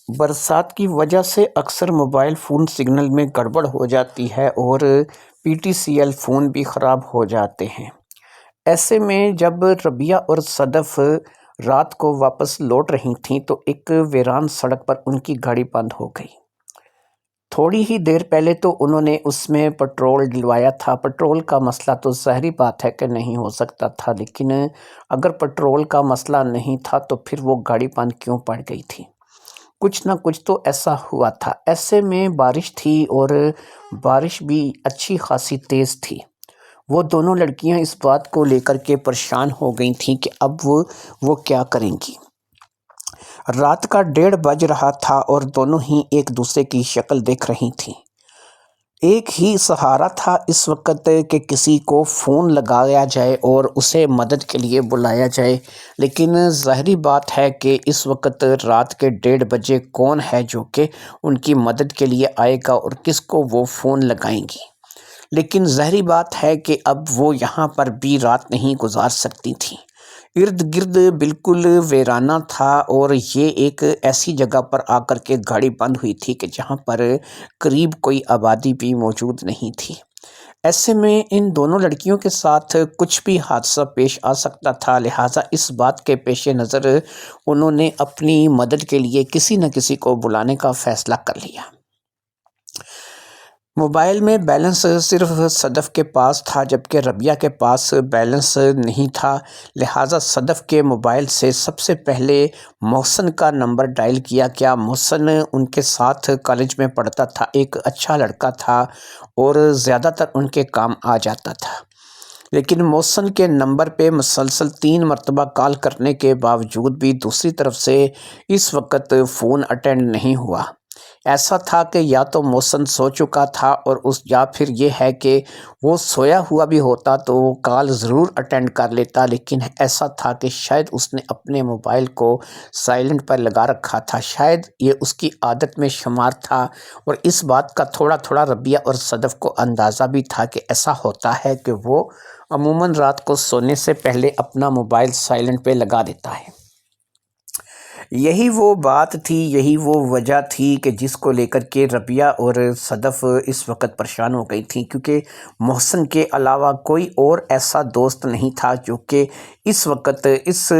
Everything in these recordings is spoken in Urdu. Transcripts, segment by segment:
برسات کی وجہ سے اکثر موبائل فون سگنل میں گڑبڑ ہو جاتی ہے اور P T C L phone بھی خراب ہو جاتے ہیں۔ ایسے میں جب ربیہ اور صدف رات کو واپس لوٹ رہی تھیں تو ایک ویران سڑک پر ان کی گاڑی بند ہو گئی۔ تھوڑی ہی دیر پہلے تو انہوں نے اس میں پٹرول ڈلوایا تھا۔ پٹرول کا مسئلہ تو ظاہری بات ہے کہ نہیں ہو سکتا تھا، لیکن اگر پٹرول کا مسئلہ نہیں تھا تو پھر وہ گاڑی بند کیوں پڑ گئی تھی؟ کچھ نہ کچھ تو ایسا ہوا تھا۔ ایسے میں بارش تھی اور بارش بھی اچھی خاصی تیز تھی۔ وہ دونوں لڑکیاں اس بات کو لے کر کے پریشان ہو گئی تھیں کہ اب وہ کیا کریں گی۔ رات کا 1:30 بج رہا تھا اور دونوں ہی ایک دوسرے کی شکل دیکھ رہی تھیں۔ ایک ہی سہارا تھا اس وقت کہ کسی کو فون لگایا جائے اور اسے مدد کے لیے بلایا جائے، لیکن ظاہری بات ہے کہ اس وقت رات کے 1:30 بجے کون ہے جو کہ ان کی مدد کے لیے آئے گا اور کس کو وہ فون لگائیں گی۔ لیکن ظاہری بات ہے کہ اب وہ یہاں پر بھی رات نہیں گزار سکتی تھیں۔ ارد گرد بالکل ویرانہ تھا اور یہ ایک ایسی جگہ پر آ کر کے گاڑی بند ہوئی تھی کہ جہاں پر قریب کوئی آبادی بھی موجود نہیں تھی۔ ایسے میں ان دونوں لڑکیوں کے ساتھ کچھ بھی حادثہ پیش آ سکتا تھا، لہٰذا اس بات کے پیش نظر انہوں نے اپنی مدد کے لیے کسی نہ کسی کو بلانے کا فیصلہ کر لیا۔ موبائل میں بیلنس صرف صدف کے پاس تھا جبکہ ربیہ کے پاس بیلنس نہیں تھا، لہٰذا صدف کے موبائل سے سب سے پہلے محسن کا نمبر ڈائل کیا گیا۔ محسن ان کے ساتھ کالج میں پڑھتا تھا، ایک اچھا لڑکا تھا اور زیادہ تر ان کے کام آ جاتا تھا، لیکن محسن کے نمبر پہ مسلسل 3 مرتبہ کال کرنے کے باوجود بھی دوسری طرف سے اس وقت فون اٹینڈ نہیں ہوا۔ ایسا تھا کہ یا تو محسن سو چکا تھا اور یا پھر یہ ہے کہ وہ سویا ہوا بھی ہوتا تو وہ کال ضرور اٹینڈ کر لیتا، لیکن ایسا تھا کہ شاید اس نے اپنے موبائل کو سائلنٹ پر لگا رکھا تھا، شاید یہ اس کی عادت میں شمار تھا، اور اس بات کا تھوڑا تھوڑا ربیہ اور صدف کو اندازہ بھی تھا کہ ایسا ہوتا ہے کہ وہ عموماً رات کو سونے سے پہلے اپنا موبائل سائلنٹ پہ لگا دیتا ہے۔ یہی وہ بات تھی، یہی وہ وجہ تھی کہ جس کو لے کر کے ربیہ اور صدف اس وقت پریشان ہو گئی تھیں، کیونکہ محسن کے علاوہ کوئی اور ایسا دوست نہیں تھا جو کہ اس وقت اس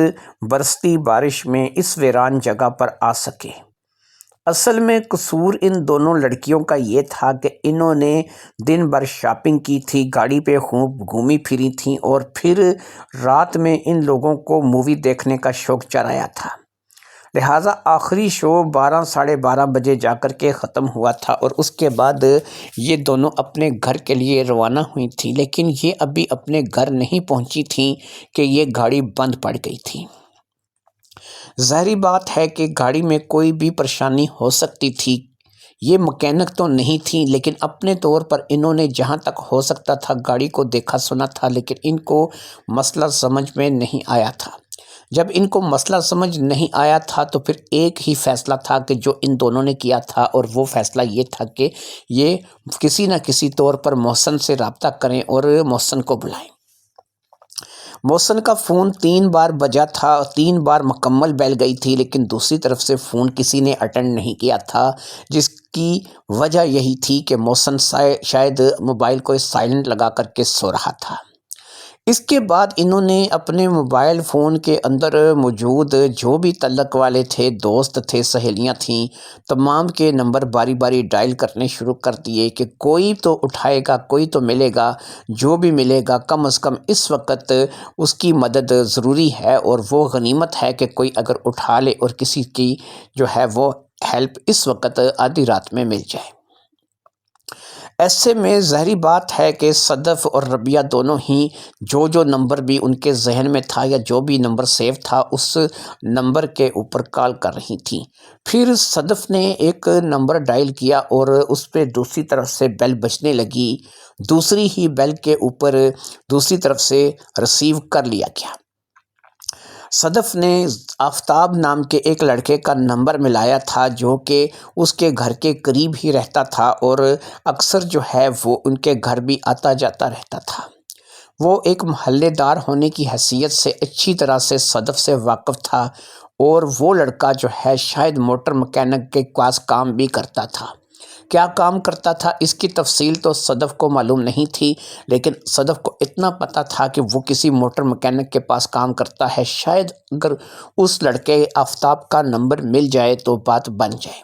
برستی بارش میں اس ویران جگہ پر آ سکے۔ اصل میں قصور ان دونوں لڑکیوں کا یہ تھا کہ انہوں نے دن بھر شاپنگ کی تھی، گاڑی پہ خوب گھومی پھری تھیں اور پھر رات میں ان لوگوں کو مووی دیکھنے کا شوق چڑھایا تھا، لہٰذا آخری شو 12 ساڑھے 12 بجے جا کر کے ختم ہوا تھا اور اس کے بعد یہ دونوں اپنے گھر کے لیے روانہ ہوئی تھیں، لیکن یہ ابھی اپنے گھر نہیں پہنچی تھیں کہ یہ گاڑی بند پڑ گئی تھی۔ ظاہری بات ہے کہ گاڑی میں کوئی بھی پریشانی ہو سکتی تھی، یہ مکینک تو نہیں تھی، لیکن اپنے طور پر انہوں نے جہاں تک ہو سکتا تھا گاڑی کو دیکھا سنا تھا، لیکن ان کو مسئلہ سمجھ میں نہیں آیا تھا۔ جب ان کو مسئلہ سمجھ نہیں آیا تھا تو پھر ایک ہی فیصلہ تھا کہ جو ان دونوں نے کیا تھا، اور وہ فیصلہ یہ تھا کہ یہ کسی نہ کسی طور پر محسن سے رابطہ کریں اور محسن کو بلائیں۔ محسن کا فون 3 بار بجا تھا، 3 بار مکمل بیل گئی تھی، لیکن دوسری طرف سے فون کسی نے اٹینڈ نہیں کیا تھا، جس کی وجہ یہی تھی کہ محسن شاید موبائل کو سائلنٹ لگا کر کے سو رہا تھا۔ اس کے بعد انہوں نے اپنے موبائل فون کے اندر موجود جو بھی تعلق والے تھے، دوست تھے، سہیلیاں تھیں، تمام کے نمبر باری باری ڈائل کرنے شروع کر دیے کہ کوئی تو اٹھائے گا، کوئی تو ملے گا، جو بھی ملے گا کم از کم اس وقت اس کی مدد ضروری ہے، اور وہ غنیمت ہے کہ کوئی اگر اٹھا لے اور کسی کی جو ہے وہ ہیلپ اس وقت آدھی رات میں مل جائے۔ ایسے میں ظاہری بات ہے کہ صدف اور ربیہ دونوں ہی جو نمبر بھی ان کے ذہن میں تھا یا جو بھی نمبر سیو تھا اس نمبر کے اوپر کال کر رہی تھیں۔ پھر صدف نے ایک نمبر ڈائل کیا اور اس پہ دوسری طرف سے بیل بجنے لگی، دوسری ہی بیل کے اوپر دوسری طرف سے ریسیو کر لیا گیا۔ صدف نے آفتاب نام کے ایک لڑکے کا نمبر ملایا تھا جو کہ اس کے گھر کے قریب ہی رہتا تھا اور اکثر جو ہے وہ ان کے گھر بھی آتا جاتا رہتا تھا۔ وہ ایک محلے دار ہونے کی حیثیت سے اچھی طرح سے صدف سے واقف تھا اور وہ لڑکا جو ہے شاید موٹر مکینک کے پاس کام بھی کرتا تھا۔ کیا کام کرتا تھا اس کی تفصیل تو صدف کو معلوم نہیں تھی، لیکن صدف کو اتنا پتا تھا کہ وہ کسی موٹر مکینک کے پاس کام کرتا ہے۔ شاید اگر اس لڑکے آفتاب کا نمبر مل جائے تو بات بن جائے۔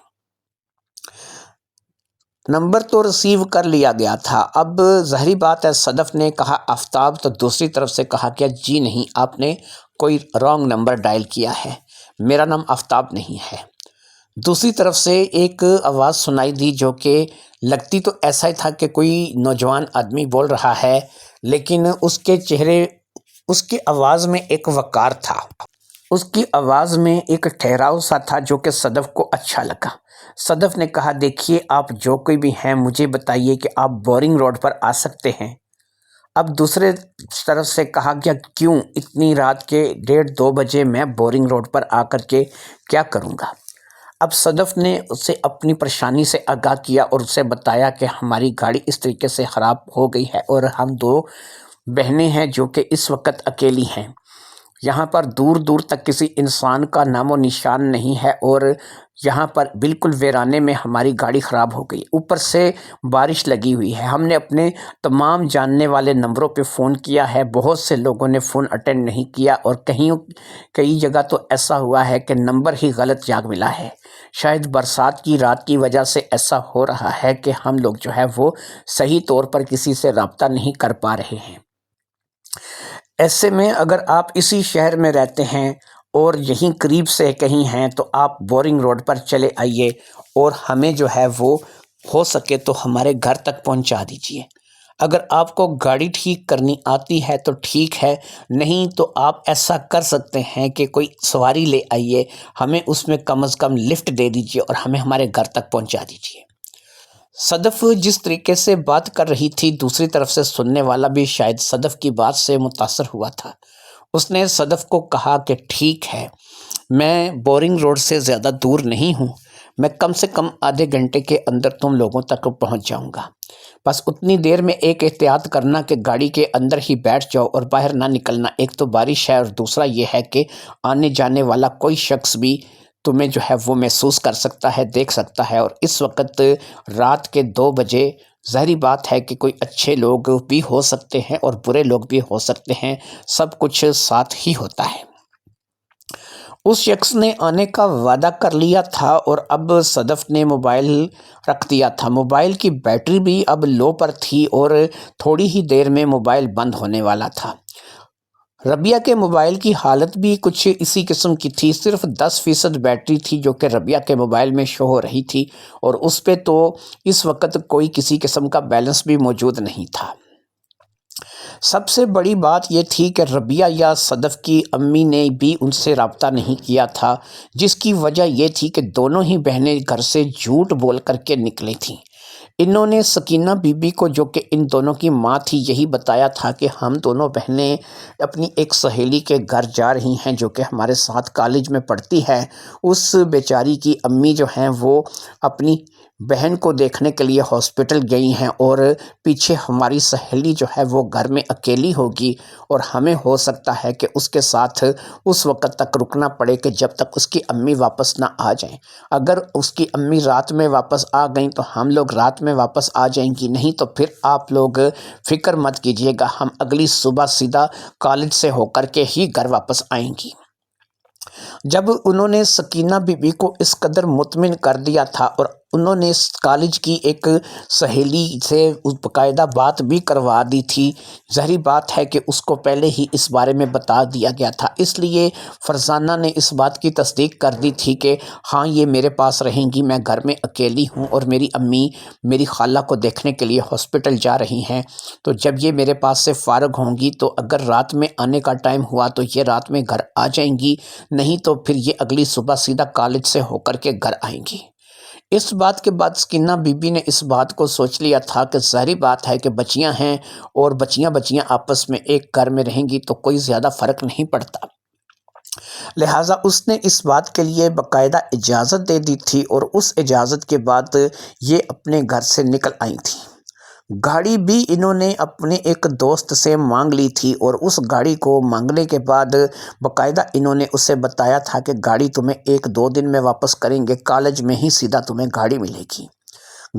نمبر تو ریسیو کر لیا گیا تھا۔ اب ظاہری بات ہے صدف نے کہا آفتاب، تو دوسری طرف سے کہا کہ جی نہیں، آپ نے کوئی رانگ نمبر ڈائل کیا ہے، میرا نام آفتاب نہیں ہے۔ دوسری طرف سے ایک آواز سنائی دی جو کہ لگتی تو ایسا ہی تھا کہ کوئی نوجوان آدمی بول رہا ہے، لیکن اس کے چہرے، اس کی آواز میں ایک وقار تھا، اس کی آواز میں ایک ٹھہراؤ سا تھا جو کہ صدف کو اچھا لگا۔ صدف نے کہا دیکھیے آپ جو کوئی بھی ہیں مجھے بتائیے کہ آپ بورنگ روڈ پر آ سکتے ہیں۔ اب دوسرے طرف سے کہا گیا کیوں، اتنی رات کے 1:30-2 بجے میں بورنگ روڈ پر آ کر کے کیا کروں گا؟ اب صدف نے اسے اپنی پریشانی سے آگاہ کیا اور اسے بتایا کہ ہماری گاڑی اس طریقے سے خراب ہو گئی ہے اور ہم 2 بہنیں ہیں جو کہ اس وقت اکیلی ہیں، یہاں پر دور دور تک کسی انسان کا نام و نشان نہیں ہے اور یہاں پر بالکل ویرانے میں ہماری گاڑی خراب ہو گئی، اوپر سے بارش لگی ہوئی ہے۔ ہم نے اپنے تمام جاننے والے نمبروں پہ فون کیا ہے، بہت سے لوگوں نے فون اٹینڈ نہیں کیا اور کئی جگہ تو ایسا ہوا ہے کہ نمبر ہی غلط جا ملا ہے۔ شاید برسات کی رات کی وجہ سے ایسا ہو رہا ہے کہ ہم لوگ جو ہے وہ صحیح طور پر کسی سے رابطہ نہیں کر پا رہے ہیں۔ ایسے میں اگر آپ اسی شہر میں رہتے ہیں اور یہیں قریب سے کہیں ہیں تو آپ بورنگ روڈ پر چلے آئیے اور ہمیں جو ہے وہ ہو سکے تو ہمارے گھر تک پہنچا دیجیے۔ اگر آپ کو گاڑی ٹھیک کرنی آتی ہے تو ٹھیک ہے، نہیں تو آپ ایسا کر سکتے ہیں کہ کوئی سواری لے آئیے، ہمیں اس میں کم از کم لفٹ دے دیجیے اور ہمیں ہمارے گھر تک پہنچا دیجیے۔ صدف جس طریقے سے بات کر رہی تھی دوسری طرف سے سننے والا بھی شاید صدف کی بات سے متاثر ہوا تھا۔ اس نے صدف کو کہا کہ ٹھیک ہے، میں بورنگ روڈ سے زیادہ دور نہیں ہوں، میں کم سے کم آدھے گھنٹے کے اندر تم لوگوں تک پہنچ جاؤں گا، بس اتنی دیر میں ایک احتیاط کرنا کہ گاڑی کے اندر ہی بیٹھ جاؤ اور باہر نہ نکلنا، ایک تو بارش ہے اور دوسرا یہ ہے کہ آنے جانے والا کوئی شخص بھی تمہیں جو ہے وہ محسوس کر سکتا ہے، دیکھ سکتا ہے، اور اس وقت رات کے 2 بجے ظاہری بات ہے کہ کوئی اچھے لوگ بھی ہو سکتے ہیں اور برے لوگ بھی ہو سکتے ہیں، سب کچھ ساتھ ہی ہوتا ہے۔ اس شخص نے آنے کا وعدہ کر لیا تھا اور اب صدف نے موبائل رکھ دیا تھا۔ موبائل کی بیٹری بھی اب لو پر تھی اور تھوڑی ہی دیر میں موبائل بند ہونے والا تھا۔ ربیہ کے موبائل کی حالت بھی کچھ اسی قسم کی تھی، صرف 10% بیٹری تھی جو کہ ربیہ کے موبائل میں شو ہو رہی تھی اور اس پہ تو اس وقت کوئی کسی قسم کا بیلنس بھی موجود نہیں تھا۔ سب سے بڑی بات یہ تھی کہ ربیہ یا صدف کی امی نے بھی ان سے رابطہ نہیں کیا تھا، جس کی وجہ یہ تھی کہ دونوں ہی بہنیں گھر سے جھوٹ بول کر کے نکلی تھیں۔ انہوں نے سکینہ بی بی کو جو کہ ان دونوں کی ماں تھی یہی بتایا تھا کہ ہم دونوں بہنیں اپنی ایک سہیلی کے گھر جا رہی ہیں جو کہ ہمارے ساتھ کالج میں پڑھتی ہے۔ اس بیچاری کی امی جو ہیں وہ اپنی بہن کو دیکھنے کے لیے ہاسپٹل گئی ہیں اور پیچھے ہماری سہیلی جو ہے وہ گھر میں اکیلی ہوگی اور ہمیں ہو سکتا ہے کہ اس کے ساتھ اس وقت تک رکنا پڑے کہ جب تک اس کی امی واپس نہ آ جائیں۔ اگر اس کی امی رات میں واپس آ گئیں تو ہم لوگ رات میں واپس آ جائیں گی، نہیں تو پھر آپ لوگ فکر مت کیجیے گا، ہم اگلی صبح سیدھا کالج سے ہو کر کے ہی گھر واپس آئیں گی۔ جب انہوں نے سکینہ بی بی کو اس قدر مطمئن کر دیا تھا اور انہوں نے کالج کی ایک سہیلی سے باقاعدہ بات بھی کروا دی تھی، ظاہری بات ہے کہ اس کو پہلے ہی اس بارے میں بتا دیا گیا تھا، اس لیے فرزانہ نے اس بات کی تصدیق کر دی تھی کہ ہاں یہ میرے پاس رہیں گی، میں گھر میں اکیلی ہوں اور میری امی میری خالہ کو دیکھنے کے لیے ہاسپٹل جا رہی ہیں، تو جب یہ میرے پاس سے فارغ ہوں گی تو اگر رات میں آنے کا ٹائم ہوا تو یہ رات میں گھر آ جائیں گی، نہیں تو پھر یہ اگلی صبح سیدھا کالج سے ہو کر کے گھر آئیں گی۔ اس بات کے بعد سکینہ بی بی نے اس بات کو سوچ لیا تھا کہ ظاہری بات ہے کہ بچیاں ہیں اور بچیاں آپس میں ایک گھر میں رہیں گی تو کوئی زیادہ فرق نہیں پڑتا، لہٰذا اس نے اس بات کے لیے باقاعدہ اجازت دے دی تھی اور اس اجازت کے بعد یہ اپنے گھر سے نکل آئی تھیں۔ گاڑی بھی انہوں نے اپنے ایک دوست سے مانگ لی تھی، اور اس گاڑی کو مانگنے کے بعد باقاعدہ انہوں نے اسے بتایا تھا کہ گاڑی تمہیں 1-2 دن میں واپس کریں گے، کالج میں ہی سیدھا تمہیں گاڑی ملے گی۔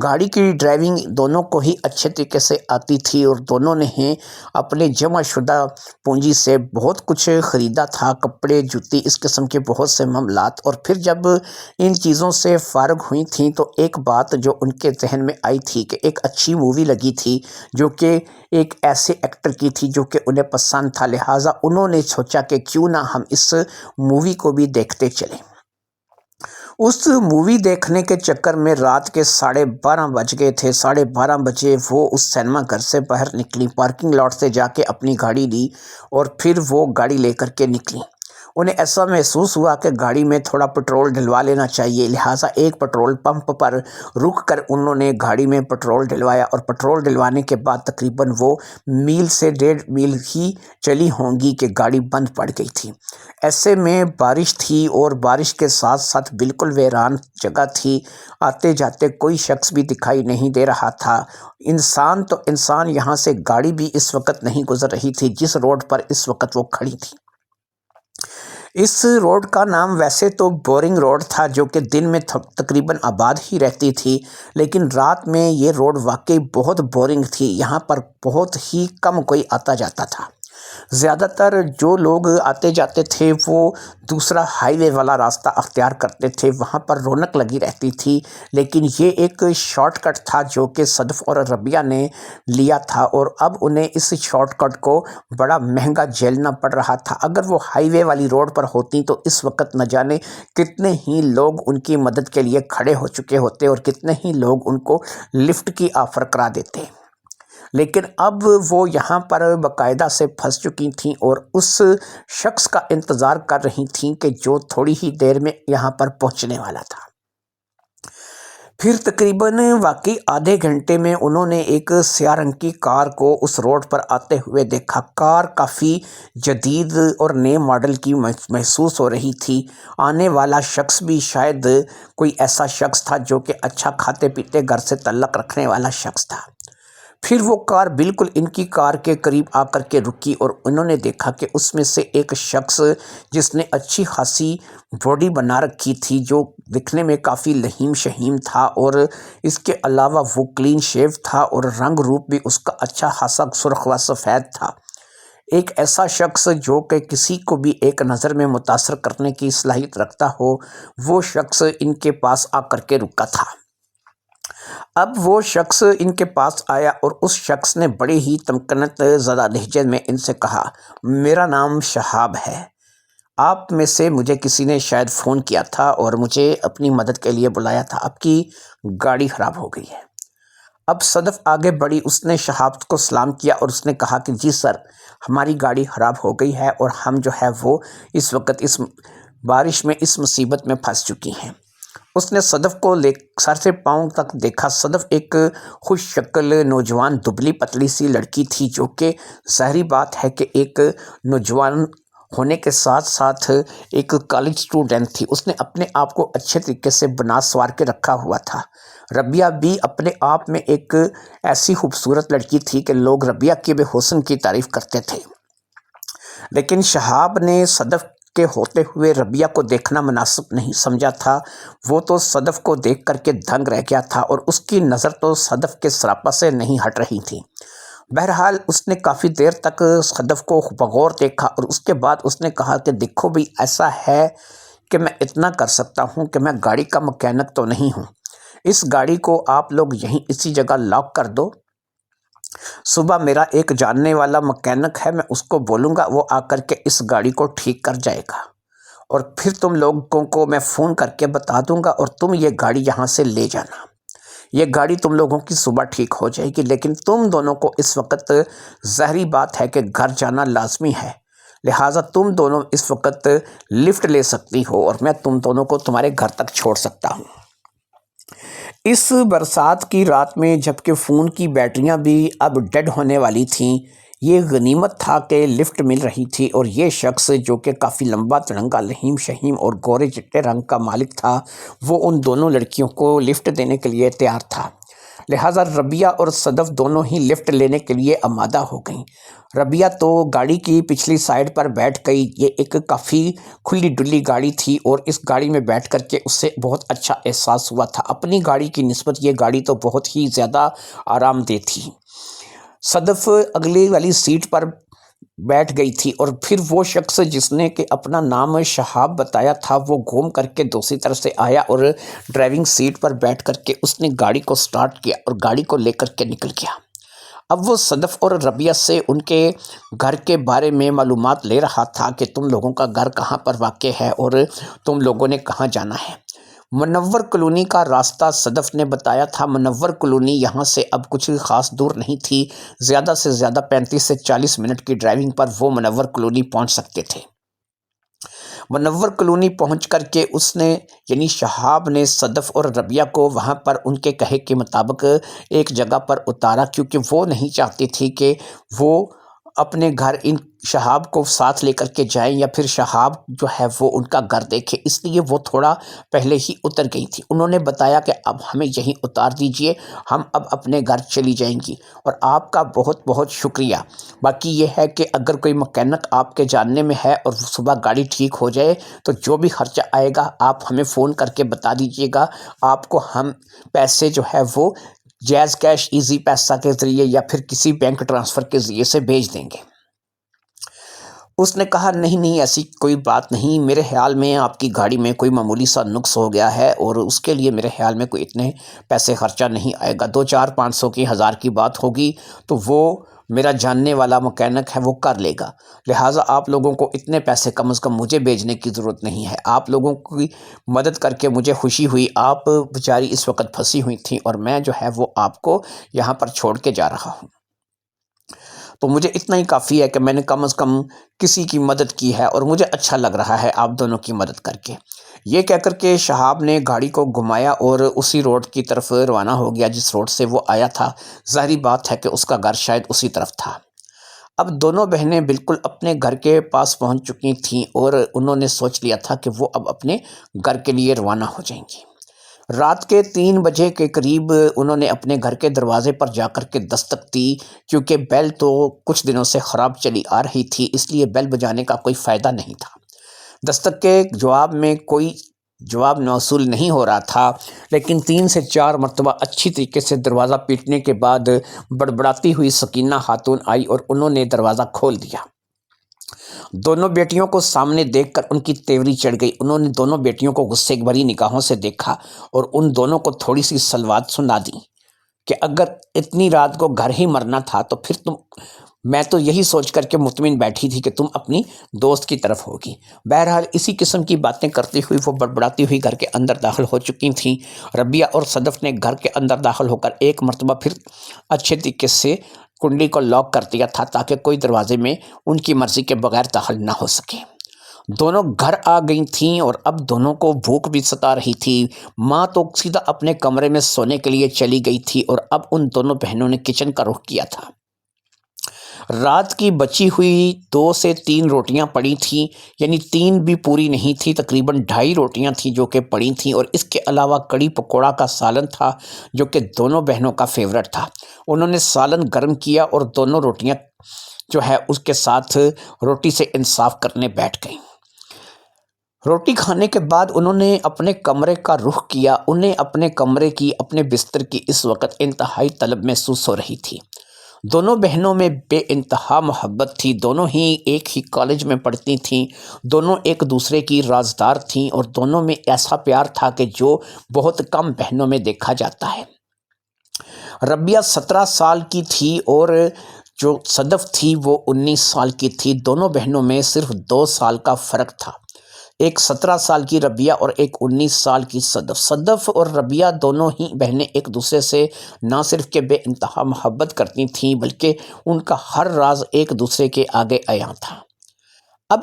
گاڑی کی ڈرائیونگ دونوں کو ہی اچھے طریقے سے آتی تھی، اور دونوں نے ہی اپنے جمع شدہ پونجی سے بہت کچھ خریدا تھا، کپڑے، جوتی، اس قسم کے بہت سے معاملات۔ اور پھر جب ان چیزوں سے فارغ ہوئی تھیں تو ایک بات جو ان کے ذہن میں آئی تھی کہ ایک اچھی مووی لگی تھی جو کہ ایک ایسے ایکٹر کی تھی جو کہ انہیں پسند تھا، لہٰذا انہوں نے سوچا کہ کیوں نہ ہم اس مووی کو بھی دیکھتے چلیں۔ اس مووی دیکھنے کے چکر میں رات کے 12:30 بج گئے تھے۔ 12:30 بجے وہ اس سینما گھر سے باہر نکلی، پارکنگ لاٹ سے جا کے اپنی گاڑی لی اور پھر وہ گاڑی لے کر کے نکلی۔ انہیں ایسا محسوس ہوا کہ گاڑی میں تھوڑا پٹرول ڈلوا لینا چاہیے، لہٰذا ایک پٹرول پمپ پر رک کر انہوں نے گاڑی میں پٹرول ڈلوایا، اور پٹرول ڈلوانے کے بعد تقریباً وہ میل سے 1.5 میل ہی چلی ہوں گی کہ گاڑی بند پڑ گئی تھی۔ ایسے میں بارش تھی اور بارش کے ساتھ ساتھ بالکل ویران جگہ تھی، آتے جاتے کوئی شخص بھی دکھائی نہیں دے رہا تھا۔ انسان تو انسان، یہاں سے گاڑی بھی اس وقت نہیں گزر رہی تھی جس روڈ پر اس وقت وہ کھڑی تھی۔ اس روڈ کا نام ویسے تو بورنگ روڈ تھا جو کہ دن میں تقریباً آباد ہی رہتی تھی، لیکن رات میں یہ روڈ واقعی بہت بورنگ تھی۔ یہاں پر بہت ہی کم کوئی آتا جاتا تھا۔ زیادہ تر جو لوگ آتے جاتے تھے وہ دوسرا ہائی وے والا راستہ اختیار کرتے تھے، وہاں پر رونق لگی رہتی تھی، لیکن یہ ایک شارٹ کٹ تھا جو کہ صدف اور ربیہ نے لیا تھا، اور اب انہیں اس شارٹ کٹ کو بڑا مہنگا جھیلنا پڑ رہا تھا۔ اگر وہ ہائی وے والی روڈ پر ہوتی تو اس وقت نہ جانے کتنے ہی لوگ ان کی مدد کے لیے کھڑے ہو چکے ہوتے اور کتنے ہی لوگ ان کو لفٹ کی آفر کرا دیتے، لیکن اب وہ یہاں پر باقاعدہ سے پھنس چکی تھیں اور اس شخص کا انتظار کر رہی تھیں کہ جو تھوڑی ہی دیر میں یہاں پر پہنچنے والا تھا۔ پھر تقریباً واقعی آدھے گھنٹے میں انہوں نے ایک سیاہ رنگ کی کار کو اس روڈ پر آتے ہوئے دیکھا۔ کار کافی جدید اور نئے ماڈل کی محسوس ہو رہی تھی۔ آنے والا شخص بھی شاید کوئی ایسا شخص تھا جو کہ اچھا کھاتے پیتے گھر سے تعلق رکھنے والا شخص تھا۔ پھر وہ کار بالکل ان کی کار کے قریب آ کر کے رکی، اور انہوں نے دیکھا کہ اس میں سے ایک شخص جس نے اچھی خاصی باڈی بنا رکھی تھی، جو دکھنے میں کافی لہیم شہیم تھا، اور اس کے علاوہ وہ کلین شیو تھا اور رنگ روپ بھی اس کا اچھا خاصا سرخ و سفید تھا۔ ایک ایسا شخص جو کہ کسی کو بھی ایک نظر میں متاثر کرنے کی صلاحیت رکھتا ہو، وہ شخص ان کے پاس آ کر کے رکا تھا۔ اب وہ شخص ان کے پاس آیا اور اس شخص نے بڑے ہی تمکنت زدہ لہجے میں ان سے کہا، میرا نام شہاب ہے، آپ میں سے مجھے کسی نے شاید فون کیا تھا اور مجھے اپنی مدد کے لیے بلایا تھا، آپ کی گاڑی خراب ہو گئی ہے۔ اب صدف آگے بڑھی، اس نے شہاب کو سلام کیا اور اس نے کہا کہ جی سر، ہماری گاڑی خراب ہو گئی ہے اور ہم جو ہے وہ اس وقت اس بارش میں اس مصیبت میں پھنس چکی ہیں۔ اس نے صدف کو سر سے پاؤں تک دیکھا۔ صدف ایک خوش شکل نوجوان دبلی پتلی سی لڑکی تھی جو کہ ظاہری بات ہے کہ ایک نوجوان ہونے کے ساتھ ساتھ ایک کالج اسٹوڈنٹ تھی۔ اس نے اپنے آپ کو اچھے طریقے سے بنا سنوار کے رکھا ہوا تھا۔ ربیہ بھی اپنے آپ میں ایک ایسی خوبصورت لڑکی تھی کہ لوگ ربیہ کے بے حسن کی تعریف کرتے تھے، لیکن شہاب نے صدف کے ہوتے ہوئے ربیہ کو دیکھنا مناسب نہیں سمجھا تھا۔ وہ تو صدف کو دیکھ کر کے دنگ رہ گیا تھا اور اس کی نظر تو صدف کے سراپا سے نہیں ہٹ رہی تھی۔ بہرحال اس نے کافی دیر تک صدف کو بغور دیکھا اور اس کے بعد اس نے کہا کہ دیکھو بھی، ایسا ہے کہ میں اتنا کر سکتا ہوں کہ میں گاڑی کا مکینک تو نہیں ہوں، اس گاڑی کو آپ لوگ یہیں اسی جگہ لاک کر دو، صبح میرا ایک جاننے والا مکینک ہے، میں اس کو بولوں گا، وہ آ کر کے اس گاڑی کو ٹھیک کر جائے گا، اور پھر تم لوگوں کو میں فون کر کے بتا دوں گا اور تم یہ گاڑی یہاں سے لے جانا۔ یہ گاڑی تم لوگوں کی صبح ٹھیک ہو جائے گی، لیکن تم دونوں کو اس وقت ظاہری بات ہے کہ گھر جانا لازمی ہے، لہٰذا تم دونوں اس وقت لفٹ لے سکتی ہو اور میں تم دونوں کو تمہارے گھر تک چھوڑ سکتا ہوں۔ اس برسات کی رات میں جبکہ فون کی بیٹریاں بھی اب ڈیڈ ہونے والی تھیں، یہ غنیمت تھا کہ لفٹ مل رہی تھی، اور یہ شخص جو کہ کافی لمبا تڑنگا لہیم شہیم اور گورے چٹے رنگ کا مالک تھا، وہ ان دونوں لڑکیوں کو لفٹ دینے کے لیے تیار تھا۔ لہٰذا ربیہ اور صدف دونوں ہی لفٹ لینے کے لیے آمادہ ہو گئیں۔ ربیہ تو گاڑی کی پچھلی سائڈ پر بیٹھ گئی۔ یہ ایک کافی کھلی ڈلی گاڑی تھی اور اس گاڑی میں بیٹھ کر کے اسے بہت اچھا احساس ہوا تھا۔ اپنی گاڑی کی نسبت یہ گاڑی تو بہت ہی زیادہ آرام دہ تھی۔ صدف اگلی والی سیٹ پر بیٹھ گئی تھی اور پھر وہ شخص جس نے کہ اپنا نام شہاب بتایا تھا وہ گھوم کر کے دوسری طرف سے آیا اور ڈرائیونگ سیٹ پر بیٹھ کر کے اس نے گاڑی کو سٹارٹ کیا اور گاڑی کو لے کر کے نکل گیا۔ اب وہ صدف اور ربیہ سے ان کے گھر کے بارے میں معلومات لے رہا تھا کہ تم لوگوں کا گھر کہاں پر واقع ہے اور تم لوگوں نے کہاں جانا ہے۔ منور کالونی کا راستہ صدف نے بتایا تھا۔ منور کالونی یہاں سے اب کچھ خاص دور نہیں تھی، زیادہ سے زیادہ 35 سے 40 منٹ کی ڈرائیونگ پر وہ منور کالونی پہنچ سکتے تھے۔ منور کالونی پہنچ کر کے اس نے یعنی شہاب نے صدف اور ربیہ کو وہاں پر ان کے کہے کے مطابق ایک جگہ پر اتارا، کیونکہ وہ نہیں چاہتی تھی کہ وہ اپنے گھر ان شہاب کو ساتھ لے کر کے جائیں یا پھر شہاب جو ہے وہ ان کا گھر دیکھے، اس لیے وہ تھوڑا پہلے ہی اتر گئی تھی۔ انہوں نے بتایا کہ اب ہمیں یہیں اتار دیجئے، ہم اب اپنے گھر چلی جائیں گی اور آپ کا بہت بہت شکریہ۔ باقی یہ ہے کہ اگر کوئی مکینک آپ کے جاننے میں ہے اور صبح گاڑی ٹھیک ہو جائے تو جو بھی خرچہ آئے گا آپ ہمیں فون کر کے بتا دیجئے گا، آپ کو ہم پیسے جو ہے وہ جیز کیش ایزی پیسہ کے ذریعے یا پھر کسی بینک ٹرانسفر کے ذریعے سے بھیج دیں گے۔ اس نے کہا نہیں ایسی کوئی بات نہیں، میرے خیال میں آپ کی گاڑی میں کوئی معمولی سا نقص ہو گیا ہے اور اس کے لیے میرے خیال میں کوئی اتنے پیسے خرچہ نہیں آئے گا، 200-400-500 کی 1000 کی بات ہوگی تو وہ میرا جاننے والا مکینک ہے وہ کر لے گا۔ لہٰذا آپ لوگوں کو اتنے پیسے کم از کم مجھے بھیجنے کی ضرورت نہیں ہے۔ آپ لوگوں کی مدد کر کے مجھے خوشی ہوئی، آپ بیچاری اس وقت پھنسی ہوئی تھیں اور میں جو ہے وہ آپ کو یہاں پر چھوڑ کے جا رہا ہوں، تو مجھے اتنا ہی کافی ہے کہ میں نے کم از کم کسی کی مدد کی ہے اور مجھے اچھا لگ رہا ہے آپ دونوں کی مدد کر کے۔ یہ کہہ کر کے شہاب نے گاڑی کو گھمایا اور اسی روڈ کی طرف روانہ ہو گیا جس روڈ سے وہ آیا تھا۔ ظاہری بات ہے کہ اس کا گھر شاید اسی طرف تھا۔ اب دونوں بہنیں بالکل اپنے گھر کے پاس پہنچ چکی تھیں اور انہوں نے سوچ لیا تھا کہ وہ اب اپنے گھر کے لیے روانہ ہو جائیں گی۔ رات کے 3 بجے کے قریب انہوں نے اپنے گھر کے دروازے پر جا کر کے دستک دی، کیونکہ بیل تو کچھ دنوں سے خراب چلی آ رہی تھی، اس لیے بیل بجانے کا کوئی فائدہ نہیں تھا۔ دستک کے جواب میں کوئی جواب موصول نہیں ہو رہا تھا، لیکن 3 سے 4 مرتبہ اچھی طریقے سے دروازہ پیٹنے کے بعد بڑبڑاتی ہوئی سکینہ خاتون آئی اور انہوں نے دروازہ کھول دیا۔ دونوں بیٹیوں کو سامنے دیکھ کر ان کی تیوری چڑھ گئی۔ انہوں نے دونوں بیٹیوں کو غصے بھری نگاہوں سے دیکھا اور ان دونوں کو تھوڑی سی سلوات سنا دی کہ اگر اتنی رات کو گھر ہی مرنا تھا تو پھر میں تو یہی سوچ کر کے مطمئن بیٹھی تھی کہ تم اپنی دوست کی طرف ہوگی۔ بہرحال اسی قسم کی باتیں کرتی ہوئی وہ بڑبڑاتی ہوئی گھر کے اندر داخل ہو چکی تھیں۔ ربیہ اور صدف نے گھر کے اندر داخل ہو کر ایک مرتبہ پھر اچھے طریقے سے کنڈی کو لاک کر دیا تھا تاکہ کوئی دروازے میں ان کی مرضی کے بغیر داخل نہ ہو سکے۔ دونوں گھر آ گئی تھیں اور اب دونوں کو بھوک بھی ستا رہی تھی۔ ماں تو سیدھا اپنے کمرے میں سونے کے لیے چلی گئی تھی اور اب ان دونوں بہنوں نے کچن کا رخ کیا تھا۔ رات کی بچی ہوئی 2 سے 3 روٹیاں پڑی تھیں، یعنی 3 بھی پوری نہیں تھی، تقریباً 2.5 روٹیاں تھیں جو کہ پڑی تھیں، اور اس کے علاوہ کڑی پکوڑا کا سالن تھا جو کہ دونوں بہنوں کا فیورٹ تھا۔ انہوں نے سالن گرم کیا اور دونوں روٹیاں جو ہے اس کے ساتھ روٹی سے انصاف کرنے بیٹھ گئیں۔ روٹی کھانے کے بعد انہوں نے اپنے کمرے کا رخ کیا۔ انہیں اپنے کمرے کی، اپنے بستر کی اس وقت انتہائی طلب محسوس ہو رہی تھی۔ دونوں بہنوں میں بے انتہا محبت تھی، دونوں ہی ایک ہی کالج میں پڑھتی تھیں، دونوں ایک دوسرے کی رازدار تھیں اور دونوں میں ایسا پیار تھا کہ جو بہت کم بہنوں میں دیکھا جاتا ہے۔ ربیہ 17 سال کی تھی اور جو صدف تھی وہ 19 سال کی تھی۔ دونوں بہنوں میں صرف 2 سال کا فرق تھا، ایک 17 سال کی ربیہ اور ایک 19 سال کی صدف۔ صدف اور ربیہ دونوں ہی بہنیں ایک دوسرے سے نہ صرف کہ بے انتہا محبت کرتی تھیں بلکہ ان کا ہر راز ایک دوسرے کے آگے عیاں تھا۔ اب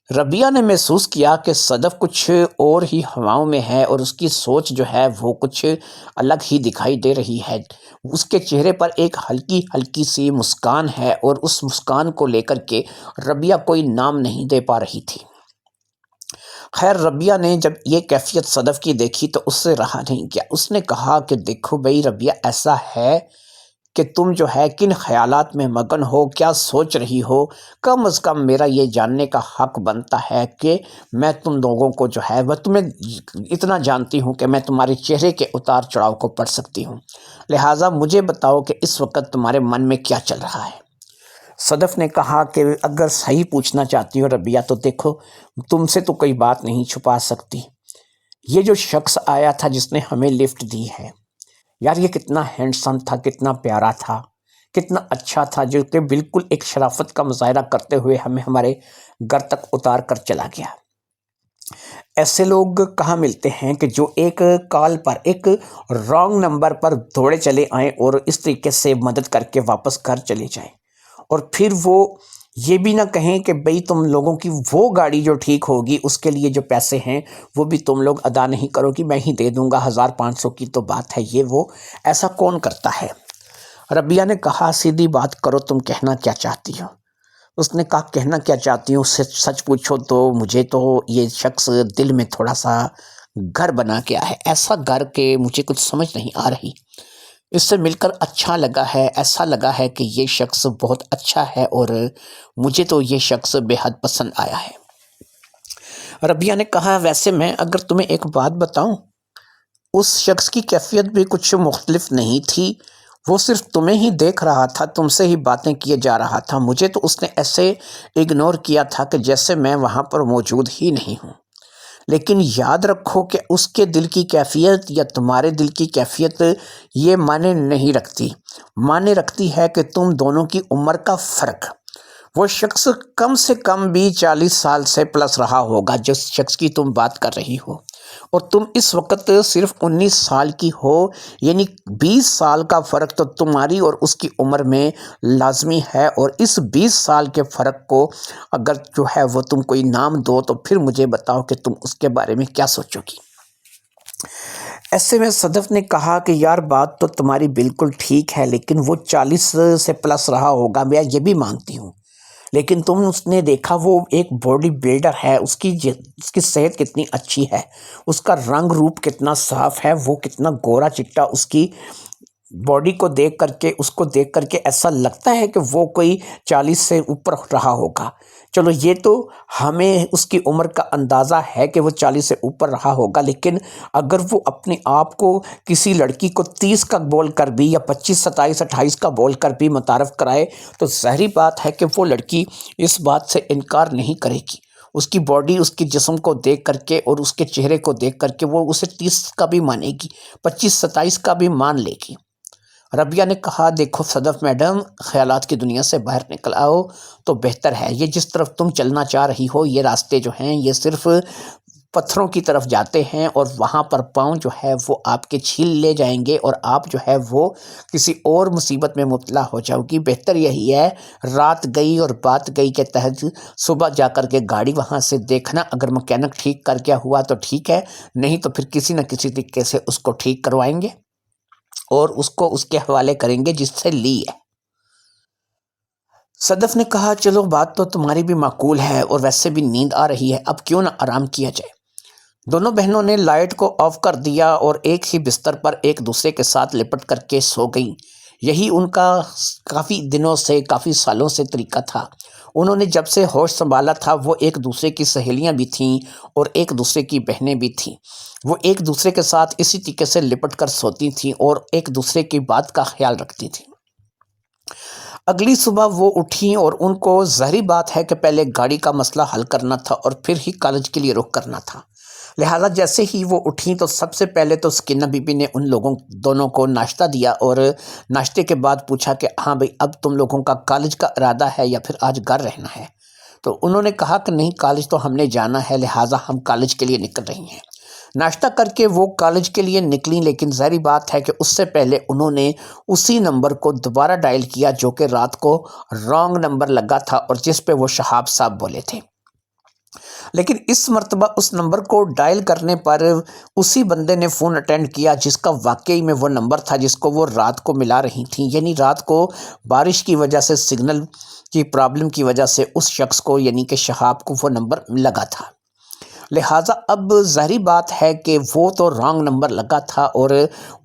ربیہ نے محسوس کیا کہ صدف کچھ اور ہی ہواؤں میں ہے اور اس کی سوچ جو ہے وہ کچھ الگ ہی دکھائی دے رہی ہے۔ اس کے چہرے پر ایک ہلکی ہلکی سی مسکان ہے اور اس مسکان کو لے کر کے ربیہ کوئی نام نہیں دے پا رہی تھی۔ خیر ربیہ نے جب یہ کیفیت صدف کی دیکھی تو اس سے رہا نہیں گیا، اس نے کہا کہ دیکھو بھئی ربیہ، ایسا ہے کہ تم جو ہے کن خیالات میں مگن ہو، کیا سوچ رہی ہو؟ کم از کم میرا یہ جاننے کا حق بنتا ہے کہ میں تم لوگوں کو جو ہے وہ تمہیں اتنا جانتی ہوں کہ میں تمہارے چہرے کے اتار چڑھاؤ کو پڑھ سکتی ہوں، لہٰذا مجھے بتاؤ کہ اس وقت تمہارے من میں کیا چل رہا ہے؟ صدف نے کہا کہ اگر صحیح پوچھنا چاہتی ہو ربیہ تو دیکھو، تم سے تو کوئی بات نہیں چھپا سکتی۔ یہ جو شخص آیا تھا جس نے ہمیں لفٹ دی ہے، یار یہ کتنا ہینڈسم تھا، کتنا پیارا تھا، کتنا اچھا تھا، جو کہ بالکل ایک شرافت کا مظاہرہ کرتے ہوئے ہمیں ہمارے گھر تک اتار کر چلا گیا۔ ایسے لوگ کہاں ملتے ہیں کہ جو ایک کال پر ایک رانگ نمبر پر دوڑے چلے آئیں اور اس طریقے سے مدد کر کے واپس گھر چلے جائیں، اور پھر وہ یہ بھی نہ کہیں کہ بھئی تم لوگوں کی وہ گاڑی جو ٹھیک ہوگی اس کے لیے جو پیسے ہیں وہ بھی تم لوگ ادا نہیں کرو گی، میں ہی دے دوں گا، 1500 کی تو بات ہے یہ وہ، ایسا کون کرتا ہے؟ ربیہ نے کہا سیدھی بات کرو، تم کہنا کیا چاہتی ہو؟ اس نے کہا کہنا کیا چاہتی ہوں، سچ پوچھو تو مجھے تو یہ شخص دل میں تھوڑا سا گھر بنا کے آیا ہے، ایسا گھر کہ مجھے کچھ سمجھ نہیں آ رہی، اس سے مل کر اچھا لگا ہے، ایسا لگا ہے کہ یہ شخص بہت اچھا ہے اور مجھے تو یہ شخص بے حد پسند آیا ہے۔ ربیہ نے کہا ویسے میں اگر تمہیں ایک بات بتاؤں، اس شخص کی کیفیت بھی کچھ مختلف نہیں تھی، وہ صرف تمہیں ہی دیکھ رہا تھا، تم سے ہی باتیں کیے جا رہا تھا، مجھے تو اس نے ایسے اگنور کیا تھا کہ جیسے میں وہاں پر موجود ہی نہیں ہوں۔ لیکن یاد رکھو کہ اس کے دل کی کیفیت یا تمہارے دل کی کیفیت یہ معنی نہیں رکھتی، معنی رکھتی ہے کہ تم دونوں کی عمر کا فرق۔ وہ شخص کم سے کم بھی 40 سال سے پلس رہا ہوگا جس شخص کی تم بات کر رہی ہو، اور تم اس وقت صرف 19 سال کی ہو، یعنی 20 سال کا فرق تو تمہاری اور اس کی عمر میں لازمی ہے، اور اس 20 سال کے فرق کو اگر جو ہے وہ تم کوئی نام دو تو پھر مجھے بتاؤ کہ تم اس کے بارے میں کیا سوچو گی۔ ایسے میں صدف نے کہا کہ یار بات تو تمہاری بالکل ٹھیک ہے، لیکن وہ 40 سے پلس رہا ہوگا، میں یہ بھی مانتی ہوں، لیکن تم اس نے دیکھا وہ ایک باڈی بلڈر ہے، اس کی صحت کتنی اچھی ہے، اس کا رنگ روپ کتنا صاف ہے، وہ کتنا گورا چٹا، اس کی باڈی کو دیکھ کر کے ایسا لگتا ہے کہ وہ کوئی 40 سے اوپر رہا ہوگا۔ چلو یہ تو ہمیں اس کی عمر کا اندازہ ہے کہ وہ 40 سے اوپر رہا ہوگا، لیکن اگر وہ اپنے آپ کو کسی لڑکی کو 30 کا بول کر بھی یا 25 27 28 کا بول کر بھی متعارف کرائے تو ظاہری بات ہے کہ وہ لڑکی اس بات سے انکار نہیں کرے گی، اس کی باڈی، اس کے جسم کو دیکھ کر کے اور اس کے چہرے کو دیکھ کر کے وہ اسے 30 کا بھی مانے گی، 25 27 کا بھی مان لے گی۔ ربیہ نے کہا دیکھو صدف میڈم، خیالات کی دنیا سے باہر نکل آؤ تو بہتر ہے، یہ جس طرف تم چلنا چاہ رہی ہو یہ راستے جو ہیں یہ صرف پتھروں کی طرف جاتے ہیں، اور وہاں پر پاؤں جو ہے وہ آپ کے چھیل لے جائیں گے اور آپ جو ہے وہ کسی اور مصیبت میں مبتلا ہو جاؤ گی۔ بہتر یہی ہے رات گئی اور بات گئی کے تحت صبح جا کر کے گاڑی وہاں سے دیکھنا، اگر مکینک ٹھیک کر کے ہوا تو ٹھیک ہے، نہیں تو پھر کسی نہ کسی طریقے سے اس کو ٹھیک کروائیں گے اور اس کو اس کے حوالے کریں گے جس سے لی ہے۔ صدف نے کہا چلو بات تو تمہاری بھی معقول ہے، اور ویسے بھی نیند آ رہی ہے، اب کیوں نہ آرام کیا جائے۔ دونوں بہنوں نے لائٹ کو آف کر دیا اور ایک ہی بستر پر ایک دوسرے کے ساتھ لپٹ کر کے سو گئیں۔ یہی ان کا کافی سالوں سے طریقہ تھا۔ انہوں نے جب سے ہوش سنبھالا تھا وہ ایک دوسرے کی سہیلیاں بھی تھیں اور ایک دوسرے کی بہنیں بھی تھیں، وہ ایک دوسرے کے ساتھ اسی طریقے سے لپٹ کر سوتی تھیں اور ایک دوسرے کی بات کا خیال رکھتی تھیں۔ اگلی صبح وہ اٹھیں اور ان کو ظاہری بات ہے کہ پہلے گاڑی کا مسئلہ حل کرنا تھا اور پھر ہی کالج کے لیے رخ کرنا تھا، لہٰذا جیسے ہی وہ اٹھیں تو سب سے پہلے تو سکینہ بی بی نے ان لوگوں دونوں کو ناشتہ دیا اور ناشتے کے بعد پوچھا کہ ہاں بھئی اب تم لوگوں کا کالج کا ارادہ ہے یا پھر آج گھر رہنا ہے؟ تو انہوں نے کہا کہ نہیں کالج تو ہم نے جانا ہے، لہٰذا ہم کالج کے لیے نکل رہی ہیں۔ ناشتہ کر کے وہ کالج کے لیے نکلیں، لیکن ظاہری بات ہے کہ اس سے پہلے انہوں نے اسی نمبر کو دوبارہ ڈائل کیا جو کہ رات کو رانگ نمبر لگا تھا اور جس پہ وہ شہاب صاحب بولے تھے، لیکن اس مرتبہ اس نمبر کو ڈائل کرنے پر اسی بندے نے فون اٹینڈ کیا جس کا واقعی میں وہ نمبر تھا جس کو وہ رات کو ملا رہی تھیں، یعنی رات کو بارش کی وجہ سے سگنل کی پرابلم کی وجہ سے اس شخص کو یعنی کہ شہاب کو وہ نمبر لگا تھا۔ لہٰذا اب ظاہری بات ہے کہ وہ تو رانگ نمبر لگا تھا اور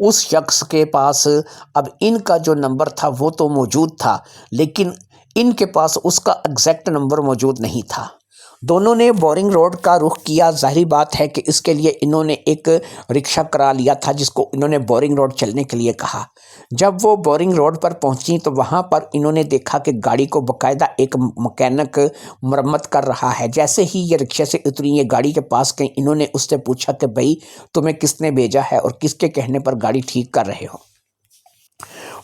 اس شخص کے پاس اب ان کا جو نمبر تھا وہ تو موجود تھا، لیکن ان کے پاس اس کا ایگزیکٹ نمبر موجود نہیں تھا۔ دونوں نے بورنگ روڈ کا رخ کیا۔ ظاہری بات ہے کہ اس کے لیے انہوں نے ایک رکشہ کرا لیا تھا جس کو انہوں نے بورنگ روڈ چلنے کے لیے کہا۔ جب وہ بورنگ روڈ پر پہنچی تو وہاں پر انہوں نے دیکھا کہ گاڑی کو باقاعدہ ایک مکینک مرمت کر رہا ہے۔ جیسے ہی یہ رکشے سے اتری، یہ گاڑی کے پاس گئی، انہوں نے اس سے پوچھا کہ بھئی تمہیں کس نے بھیجا ہے اور کس کے کہنے پر گاڑی ٹھیک کر رہے ہو؟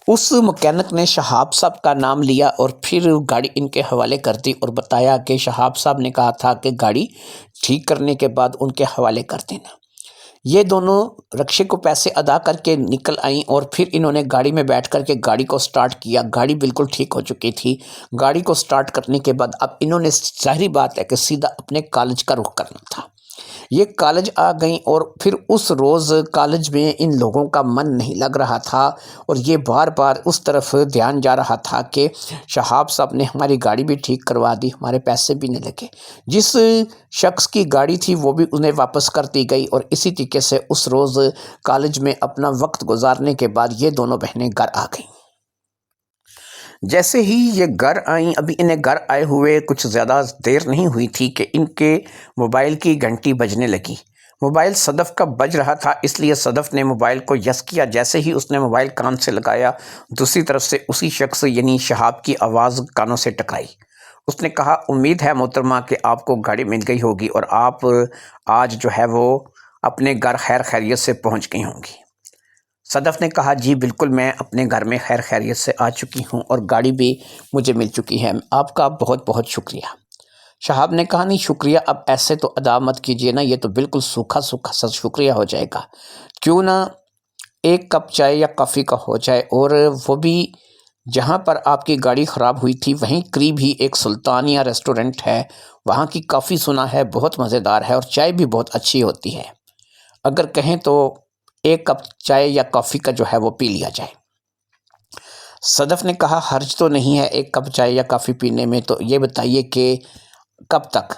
اس مکینک نے شہاب صاحب کا نام لیا اور پھر گاڑی ان کے حوالے کر دی اور بتایا کہ شہاب صاحب نے کہا تھا کہ گاڑی ٹھیک کرنے کے بعد ان کے حوالے کر دینا۔ یہ دونوں رکشے کو پیسے ادا کر کے نکل آئیں اور پھر انہوں نے گاڑی میں بیٹھ کر کے گاڑی کو سٹارٹ کیا۔ گاڑی بالکل ٹھیک ہو چکی تھی۔ گاڑی کو سٹارٹ کرنے کے بعد اب انہوں نے ظاہری بات ہے کہ سیدھا اپنے کالج کا رخ کرنا تھا۔ یہ کالج آ گئیں اور پھر اس روز کالج میں ان لوگوں کا من نہیں لگ رہا تھا اور یہ بار بار اس طرف دھیان جا رہا تھا کہ شہاب صاحب نے ہماری گاڑی بھی ٹھیک کروا دی، ہمارے پیسے بھی نہیں لگے۔ جس شخص کی گاڑی تھی وہ بھی انہیں واپس کر دی گئی اور اسی طریقے سے اس روز کالج میں اپنا وقت گزارنے کے بعد یہ دونوں بہنیں گھر آ گئیں۔ جیسے ہی یہ گھر آئیں، ابھی انہیں گھر آئے ہوئے کچھ زیادہ دیر نہیں ہوئی تھی کہ ان کے موبائل کی گھنٹی بجنے لگی۔ موبائل صدف کا بج رہا تھا، اس لیے صدف نے موبائل کو یس کیا۔ جیسے ہی اس نے موبائل کان سے لگایا، دوسری طرف سے اسی شخص یعنی شہاب کی آواز کانوں سے ٹکرائی۔ اس نے کہا، امید ہے محترمہ کہ آپ کو گاڑی مل گئی ہوگی اور آپ آج جو ہے وہ اپنے گھر خیر خیریت سے پہنچ گئی ہوں گی۔ صدف نے کہا، جی بالکل، میں اپنے گھر میں خیر خیریت سے آ چکی ہوں اور گاڑی بھی مجھے مل چکی ہے، آپ کا بہت بہت شکریہ۔ شہاب نے کہا، نہیں شکریہ اب ایسے تو ادا مت کیجیے نا، یہ تو بالکل سوکھا سوکھا سا شکریہ ہو جائے گا، کیوں نہ ایک کپ چائے یا کافی کا ہو جائے، اور وہ بھی جہاں پر آپ کی گاڑی خراب ہوئی تھی وہیں قریب ہی ایک سلطانیہ ریسٹورنٹ ہے، وہاں کی کافی سنا ہے بہت مزیدار ہے اور چائے بھی بہت اچھی ہوتی ہے، اگر کہیں تو ایک کپ چائے یا کافی کا جو ہے وہ پی لیا جائے۔ صدف نے کہا، حرج تو نہیں ہے ایک کپ چائے یا کافی پینے میں، تو یہ بتائیے کہ کب تک؟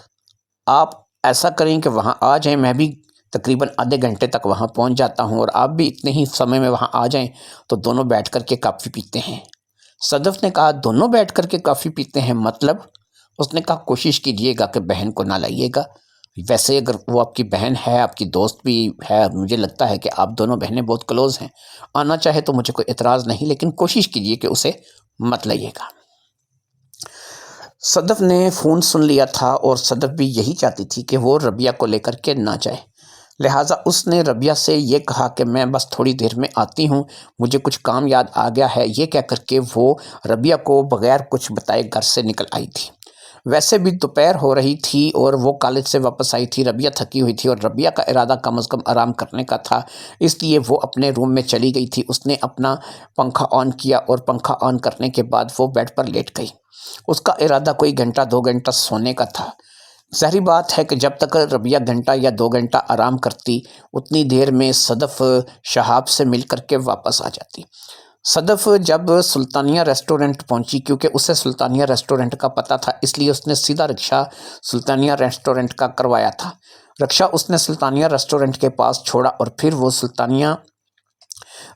آپ ایسا کریں کہ وہاں آ جائیں، میں بھی تقریباً آدھے گھنٹے تک وہاں پہنچ جاتا ہوں اور آپ بھی اتنے ہی سمے میں وہاں آ جائیں تو دونوں بیٹھ کر کے کافی پیتے ہیں۔ صدف نے کہا، دونوں بیٹھ کر کے کافی پیتے ہیں مطلب؟ اس نے کہا، کوشش کیجئے گا کہ بہن کو نہ لائیے گا، ویسے اگر وہ آپ کی بہن ہے، آپ کی دوست بھی ہے، مجھے لگتا ہے کہ آپ دونوں بہنیں بہت کلوز ہیں، آنا چاہے تو مجھے کوئی اعتراض نہیں، لیکن کوشش کیجئے کہ اسے مت لائیے گا۔ صدف نے فون سن لیا تھا اور صدف بھی یہی چاہتی تھی کہ وہ ربیہ کو لے کر کے نہ جائے، لہٰذا اس نے ربیہ سے یہ کہا کہ میں بس تھوڑی دیر میں آتی ہوں، مجھے کچھ کام یاد آ گیا ہے، یہ کہہ کر کے وہ ربیہ کو بغیر کچھ بتائے گھر سے نکل آئی تھی۔ ویسے بھی دوپہر ہو رہی تھی اور وہ کالج سے واپس آئی تھی، ربیہ تھکی ہوئی تھی اور ربیہ کا ارادہ کم از کم آرام کرنے کا تھا، اس لیے وہ اپنے روم میں چلی گئی تھی۔ اس نے اپنا پنکھا آن کیا اور پنکھا آن کرنے کے بعد وہ بیڈ پر لیٹ گئی۔ اس کا ارادہ کوئی گھنٹہ 2 گھنٹہ سونے کا تھا۔ ظاہری بات ہے کہ جب تک ربیہ گھنٹہ یا 2 گھنٹہ آرام کرتی، اتنی دیر میں صدف شہاب سے مل کر کے واپس آ جاتی۔ صدف جب سلطانیہ ریسٹورنٹ پہنچی، کیونکہ اسے سلطانیہ ریسٹورنٹ کا پتہ تھا، اس لیے اس نے سیدھا رکشہ سلطانیہ ریسٹورنٹ کا کروایا تھا۔ رکشہ اس نے سلطانیہ ریسٹورنٹ کے پاس چھوڑا اور پھر وہ سلطانیہ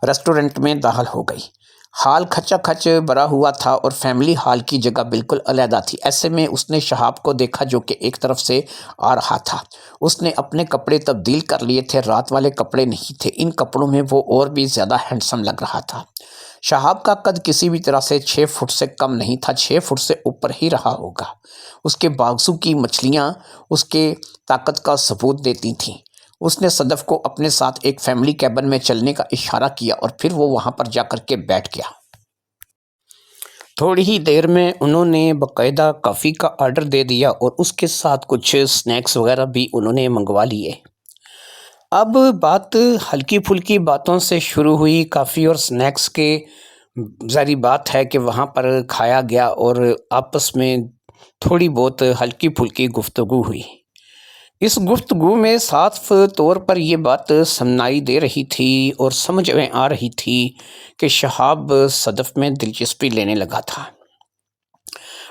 ریسٹورنٹ میں داخل ہو گئی۔ ہال کھچا کھچ بھرا ہوا تھا اور فیملی ہال کی جگہ بالکل علیحدہ تھی۔ ایسے میں اس نے شہاب کو دیکھا جو کہ ایک طرف سے آ رہا تھا۔ اس نے اپنے کپڑے تبدیل کر لیے تھے، رات والے کپڑے نہیں تھے، ان کپڑوں میں وہ اور بھی زیادہ ہینڈسم لگ رہا تھا۔ شہاب کا قد کسی بھی طرح سے 6 فٹ سے کم نہیں تھا، 6 فٹ سے اوپر ہی رہا ہوگا۔ اس کے بازو کی مچھلیاں اس کے طاقت کا ثبوت دیتی تھیں۔ اس نے صدف کو اپنے ساتھ ایک فیملی کیبن میں چلنے کا اشارہ کیا اور پھر وہ وہاں پر جا کر کے بیٹھ گیا۔ تھوڑی ہی دیر میں انہوں نے باقاعدہ کافی کا آرڈر دے دیا اور اس کے ساتھ کچھ سنیکس وغیرہ بھی انہوں نے منگوا لیے۔ اب بات ہلکی پھلکی باتوں سے شروع ہوئی، کافی اور سنیکس کے ظاہری بات ہے کہ وہاں پر کھایا گیا اور آپس میں تھوڑی بہت ہلکی پھلکی گفتگو ہوئی۔ اس گفتگو میں صاف طور پر یہ بات سمجھائی دے رہی تھی اور سمجھ میں آ رہی تھی کہ شہاب صدف میں دلچسپی لینے لگا تھا۔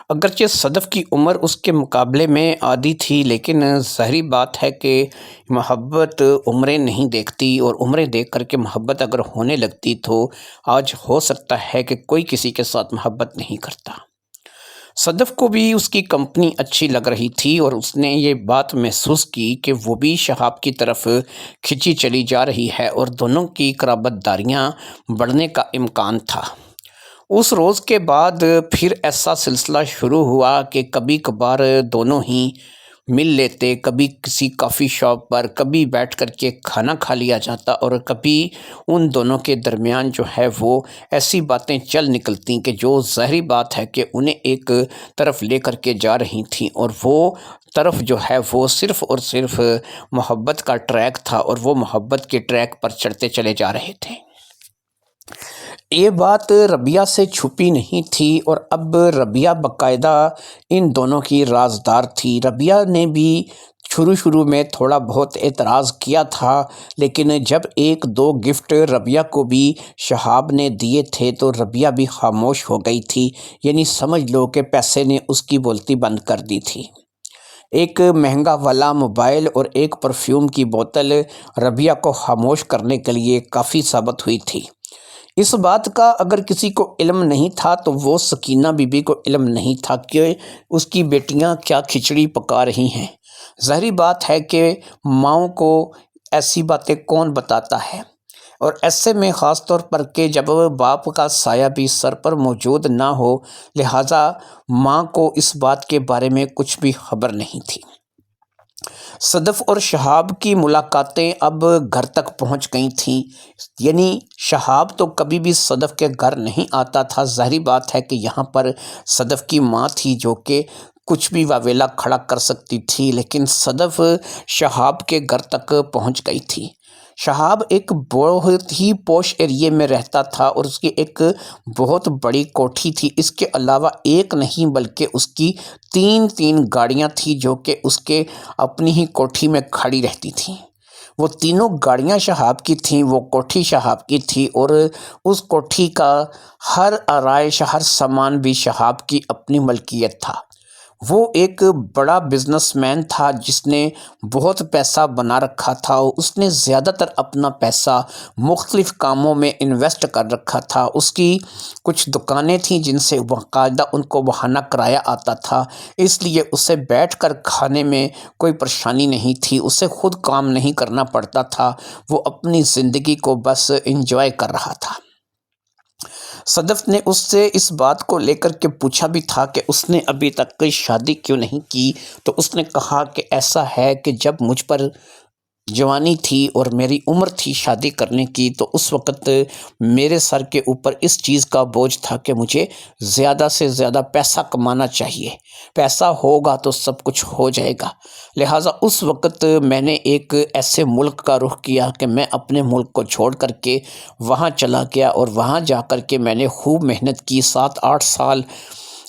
اگرچہ صدف کی عمر اس کے مقابلے میں آدھی تھی، لیکن ظاہری بات ہے کہ محبت عمریں نہیں دیکھتی، اور عمریں دیکھ کر کے محبت اگر ہونے لگتی تو آج ہو سکتا ہے کہ کوئی کسی کے ساتھ محبت نہیں کرتا۔ صدف کو بھی اس کی کمپنی اچھی لگ رہی تھی، اور اس نے یہ بات محسوس کی کہ وہ بھی شہاب کی طرف کھنچی چلی جا رہی ہے اور دونوں کی قرابت داریاں بڑھنے کا امکان تھا۔ اس روز کے بعد پھر ایسا سلسلہ شروع ہوا کہ کبھی کبھار دونوں ہی مل لیتے، کبھی کسی کافی شاپ پر، کبھی بیٹھ کر کے کھانا کھا لیا جاتا، اور کبھی ان دونوں کے درمیان جو ہے وہ ایسی باتیں چل نکلتی کہ جو ظاہری بات ہے کہ انہیں ایک طرف لے کر کے جا رہی تھیں، اور وہ طرف جو ہے وہ صرف اور صرف محبت کا ٹریک تھا، اور وہ محبت کے ٹریک پر چڑھتے چلے جا رہے تھے۔ یہ بات ربیہ سے چھپی نہیں تھی، اور اب ربیہ باقاعدہ ان دونوں کی رازدار تھی۔ ربیہ نے بھی شروع میں تھوڑا بہت اعتراض کیا تھا، لیکن جب ایک دو گفٹ ربیہ کو بھی شہاب نے دیے تھے تو ربیہ بھی خاموش ہو گئی تھی، یعنی سمجھ لو کہ پیسے نے اس کی بولتی بند کر دی تھی۔ ایک مہنگا والا موبائل اور ایک پرفیوم کی بوتل ربیہ کو خاموش کرنے کے لیے کافی ثابت ہوئی تھی۔ اس بات کا اگر کسی کو علم نہیں تھا تو وہ سکینہ بی بی کو علم نہیں تھا کہ اس کی بیٹیاں کیا کھچڑی پکا رہی ہیں۔ ظاہری بات ہے کہ ماؤں کو ایسی باتیں کون بتاتا ہے، اور ایسے میں خاص طور پر کہ جب باپ کا سایہ بھی سر پر موجود نہ ہو، لہٰذا ماں کو اس بات کے بارے میں کچھ بھی خبر نہیں تھی۔ صدف اور شہاب کی ملاقاتیں اب گھر تک پہنچ گئی تھیں، یعنی شہاب تو کبھی بھی صدف کے گھر نہیں آتا تھا۔ ظاہری بات ہے کہ یہاں پر صدف کی ماں تھی جو کہ کچھ بھی واویلا کھڑا کر سکتی تھی، لیکن صدف شہاب کے گھر تک پہنچ گئی تھی۔ شہاب ایک بہت ہی پوش ایریے میں رہتا تھا، اور اس کی ایک بہت بڑی کوٹھی تھی۔ اس کے علاوہ ایک نہیں بلکہ اس کی تین گاڑیاں تھیں جو کہ اس کے اپنی ہی کوٹھی میں کھڑی رہتی تھیں۔ وہ تینوں گاڑیاں شہاب کی تھیں، وہ کوٹھی شہاب کی تھی، اور اس کوٹھی کا ہر آرائش، ہر سامان بھی شہاب کی اپنی ملکیت تھا۔ وہ ایک بڑا بزنس مین تھا جس نے بہت پیسہ بنا رکھا تھا۔ اس نے زیادہ تر اپنا پیسہ مختلف کاموں میں انویسٹ کر رکھا تھا۔ اس کی کچھ دکانیں تھیں جن سے باقاعدہ ان کو بہانہ کرایہ آتا تھا، اس لیے اسے بیٹھ کر کھانے میں کوئی پریشانی نہیں تھی، اسے خود کام نہیں کرنا پڑتا تھا، وہ اپنی زندگی کو بس انجوائے کر رہا تھا۔ صدف نے اس سے اس بات کو لے کر کے پوچھا بھی تھا کہ اس نے ابھی تک شادی کیوں نہیں کی، تو اس نے کہا کہ ایسا ہے کہ جب مجھ پر جوانی تھی اور میری عمر تھی شادی کرنے کی، تو اس وقت میرے سر کے اوپر اس چیز کا بوجھ تھا کہ مجھے زیادہ سے زیادہ پیسہ کمانا چاہیے، پیسہ ہوگا تو سب کچھ ہو جائے گا۔ لہٰذا اس وقت میں نے ایک ایسے ملک کا رخ کیا کہ میں اپنے ملک کو چھوڑ کر کے وہاں چلا گیا، اور وہاں جا کر کے میں نے خوب محنت کی، 7-8 سال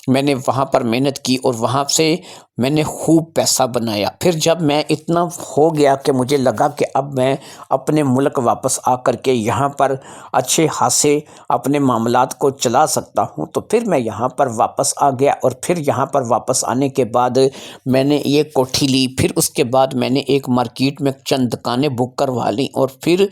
میں نے وہاں پر محنت کی، اور وہاں سے میں نے خوب پیسہ بنایا۔ پھر جب میں اتنا ہو گیا کہ مجھے لگا کہ اب میں اپنے ملک واپس آ کر کے یہاں پر اچھے خاصے اپنے معاملات کو چلا سکتا ہوں، تو پھر میں یہاں پر واپس آ گیا، اور پھر یہاں پر واپس آنے کے بعد میں نے یہ کوٹھی لی۔ پھر اس کے بعد میں نے ایک مارکیٹ میں چند دکانیں بک کروا لیں، اور پھر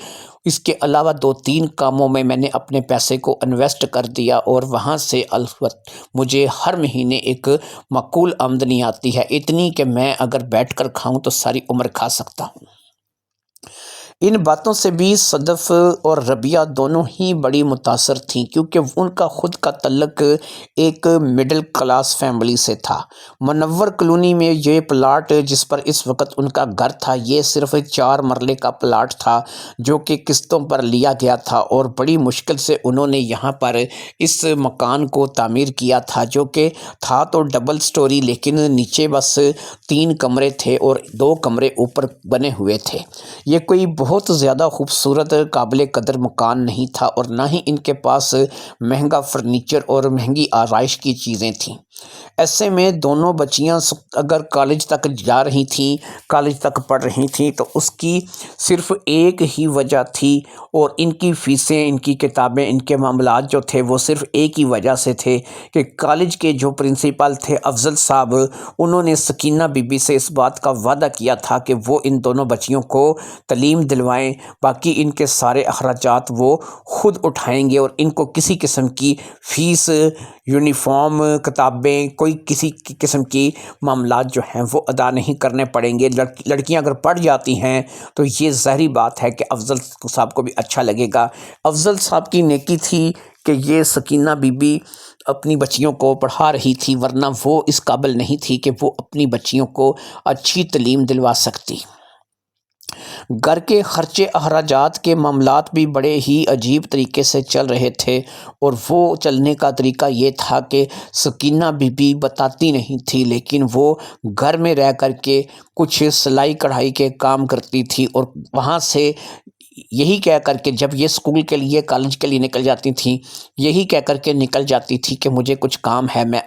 اس کے علاوہ 2-3 کاموں میں نے اپنے پیسے کو انویسٹ کر دیا، اور وہاں سے البتہ مجھے ہر مہینے ایک معقول آمدنی آتی ہے، اتنی کہ میں اگر بیٹھ کر کھاؤں تو ساری عمر کھا سکتا ہوں۔ ان باتوں سے بھی صدف اور ربیہ دونوں ہی بڑی متاثر تھیں، کیونکہ ان کا خود کا تعلق ایک مڈل کلاس فیملی سے تھا۔ منور کالونی میں یہ پلاٹ جس پر اس وقت ان کا گھر تھا، یہ صرف 4 مرلے کا پلاٹ تھا جو کہ قسطوں پر لیا گیا تھا، اور بڑی مشکل سے انہوں نے یہاں پر اس مکان کو تعمیر کیا تھا، جو کہ تھا تو ڈبل سٹوری، لیکن نیچے بس 3 کمرے تھے اور 2 کمرے اوپر بنے ہوئے تھے۔ یہ کوئی بہت زیادہ خوبصورت قابل قدر مکان نہیں تھا، اور نہ ہی ان کے پاس مہنگا فرنیچر اور مہنگی آرائش کی چیزیں تھیں۔ ایسے میں دونوں بچیاں اگر کالج تک جا رہی تھیں، کالج تک پڑھ رہی تھیں، تو اس کی صرف ایک ہی وجہ تھی، اور ان کی فیسیں، ان کی کتابیں، ان کے معاملات جو تھے وہ صرف ایک ہی وجہ سے تھے کہ کالج کے جو پرنسپل تھے افضل صاحب، انہوں نے سکینہ بی بی سے اس بات کا وعدہ کیا تھا کہ وہ ان دونوں بچیوں کو تعلیم دلوائیں، باقی ان کے سارے اخراجات وہ خود اٹھائیں گے، اور ان کو کسی قسم کی فیس، یونیفارم، کتابیں، کوئی کسی قسم کی معاملات جو ہیں وہ ادا نہیں کرنے پڑیں گے۔ لڑکیاں اگر پڑھ جاتی ہیں تو یہ ظاہری بات ہے کہ افضل صاحب کو بھی اچھا لگے گا۔ افضل صاحب کی نیکی تھی کہ یہ سکینہ بی بی اپنی بچیوں کو پڑھا رہی تھی، ورنہ وہ اس قابل نہیں تھی کہ وہ اپنی بچیوں کو اچھی تعلیم دلوا سکتی۔ گھر کے خرچے اخراجات کے معاملات بھی بڑے ہی عجیب طریقے سے چل رہے تھے، اور وہ چلنے کا طریقہ یہ تھا کہ سکینہ بی بی بتاتی نہیں تھی، لیکن وہ گھر میں رہ کر کے کچھ سلائی کڑھائی کے کام کرتی تھی، اور وہاں سے یہی کہہ کر کے جب یہ اسکول کے لیے، کالج کے لیے نکل جاتی تھیں، یہی کہہ کر کے نکل جاتی تھی کہ مجھے کچھ کام ہے، میں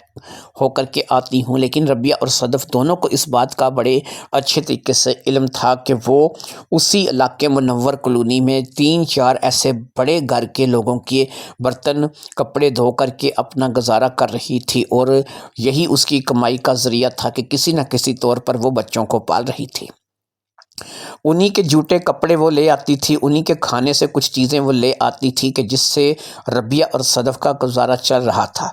ہو کر کے آتی ہوں۔ لیکن ربیہ اور صدف دونوں کو اس بات کا بڑے اچھے طریقے سے علم تھا کہ وہ اسی علاقے منور کالونی میں 3-4 ایسے بڑے گھر کے لوگوں کے برتن کپڑے دھو کر کے اپنا گزارہ کر رہی تھی، اور یہی اس کی کمائی کا ذریعہ تھا کہ کسی نہ کسی طور پر وہ بچوں کو پال رہی تھی۔ انہی کے جوتے کپڑے وہ لے آتی تھی، انہی کے کھانے سے کچھ چیزیں وہ لے آتی تھی کہ جس سے ربیہ اور صدف کا گزارہ چل رہا تھا۔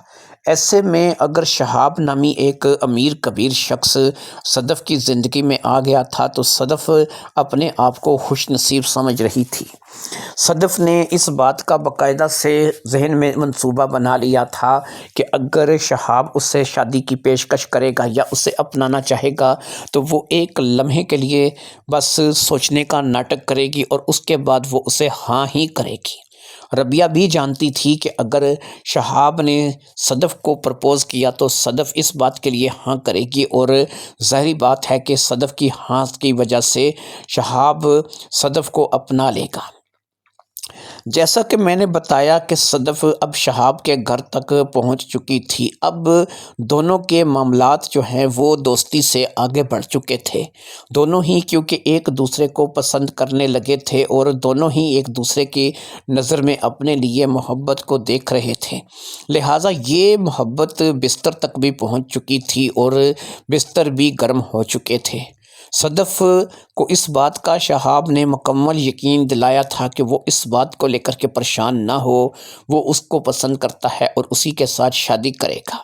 ایسے میں اگر شہاب نامی ایک امیر کبیر شخص صدف کی زندگی میں آ گیا تھا تو صدف اپنے آپ کو خوش نصیب سمجھ رہی تھی۔ صدف نے اس بات کا باقاعدہ سے ذہن میں منصوبہ بنا لیا تھا کہ اگر شہاب اس سے شادی کی پیشکش کرے گا یا اسے اپنانا چاہے گا تو وہ ایک لمحے کے لیے بس سوچنے کا ناٹک کرے گی، اور اس کے بعد وہ اسے ہاں ہی کرے گی۔ ربیہ بھی جانتی تھی کہ اگر شہاب نے صدف کو پرپوز کیا تو صدف اس بات کے لیے ہاں کرے گی، اور ظاہری بات ہے کہ صدف کی ہاں کی وجہ سے شہاب صدف کو اپنا لے گا۔ جیسا کہ میں نے بتایا کہ صدف اب شہاب کے گھر تک پہنچ چکی تھی۔ اب دونوں کے معاملات جو ہیں وہ دوستی سے آگے بڑھ چکے تھے، دونوں ہی کیونکہ ایک دوسرے کو پسند کرنے لگے تھے، اور دونوں ہی ایک دوسرے کی نظر میں اپنے لیے محبت کو دیکھ رہے تھے، لہٰذا یہ محبت بستر تک بھی پہنچ چکی تھی اور بستر بھی گرم ہو چکے تھے۔ صدف کو اس بات کا شہاب نے مکمل یقین دلایا تھا کہ وہ اس بات کو لے کر کے پریشان نہ ہو، وہ اس کو پسند کرتا ہے اور اسی کے ساتھ شادی کرے گا۔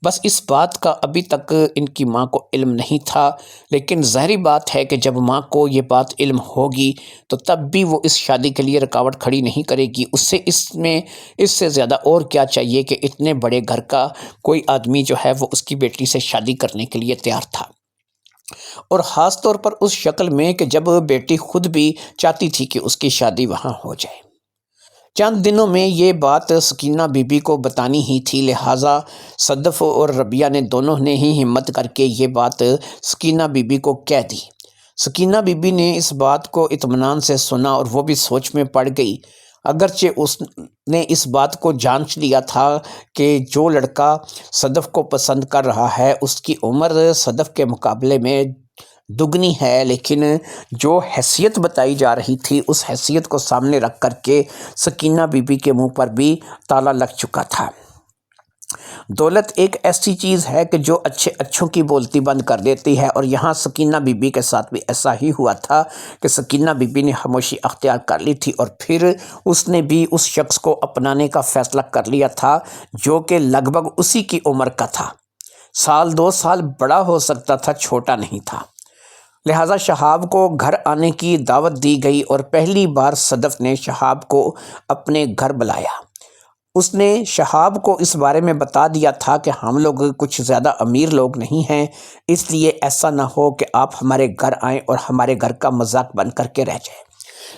بس اس بات کا ابھی تک ان کی ماں کو علم نہیں تھا، لیکن ظاہری بات ہے کہ جب ماں کو یہ بات علم ہوگی تو تب بھی وہ اس شادی کے لیے رکاوٹ کھڑی نہیں کرے گی۔ اس سے زیادہ اور کیا چاہیے کہ اتنے بڑے گھر کا کوئی آدمی جو ہے وہ اس کی بیٹی سے شادی کرنے کے لیے تیار تھا، اور خاص طور پر اس شکل میں کہ جب بیٹی خود بھی چاہتی تھی کہ اس کی شادی وہاں ہو جائے۔ چند دنوں میں یہ بات سکینہ بی بی کو بتانی ہی تھی، لہٰذا صدف اور ربیہ نے دونوں نے ہی ہمت کر کے یہ بات سکینہ بی بی کو کہہ دی۔ سکینہ بی بی نے اس بات کو اطمینان سے سنا اور وہ بھی سوچ میں پڑ گئی، اگرچہ اس نے اس بات کو جانچ لیا تھا کہ جو لڑکا صدف کو پسند کر رہا ہے اس کی عمر صدف کے مقابلے میں دگنی ہے، لیکن جو حیثیت بتائی جا رہی تھی اس حیثیت کو سامنے رکھ کر کے سکینہ بی بی کے منہ پر بھی تالا لگ چکا تھا۔ دولت ایک ایسی چیز ہے کہ جو اچھے اچھوں کی بولتی بند کر دیتی ہے، اور یہاں سکینہ بی بی کے ساتھ بھی ایسا ہی ہوا تھا کہ سکینہ بی بی نے خاموشی اختیار کر لی تھی، اور پھر اس نے بھی اس شخص کو اپنانے کا فیصلہ کر لیا تھا جو کہ لگ بھگ اسی کی عمر کا تھا، 1-2 سال بڑا ہو سکتا تھا، چھوٹا نہیں تھا۔ لہٰذا شہاب کو گھر آنے کی دعوت دی گئی، اور پہلی بار صدف نے شہاب کو اپنے گھر بلایا۔ اس نے شہاب کو اس بارے میں بتا دیا تھا کہ ہم لوگ کچھ زیادہ امیر لوگ نہیں ہیں، اس لیے ایسا نہ ہو کہ آپ ہمارے گھر آئیں اور ہمارے گھر کا مذاق بن کر کے رہ جائیں۔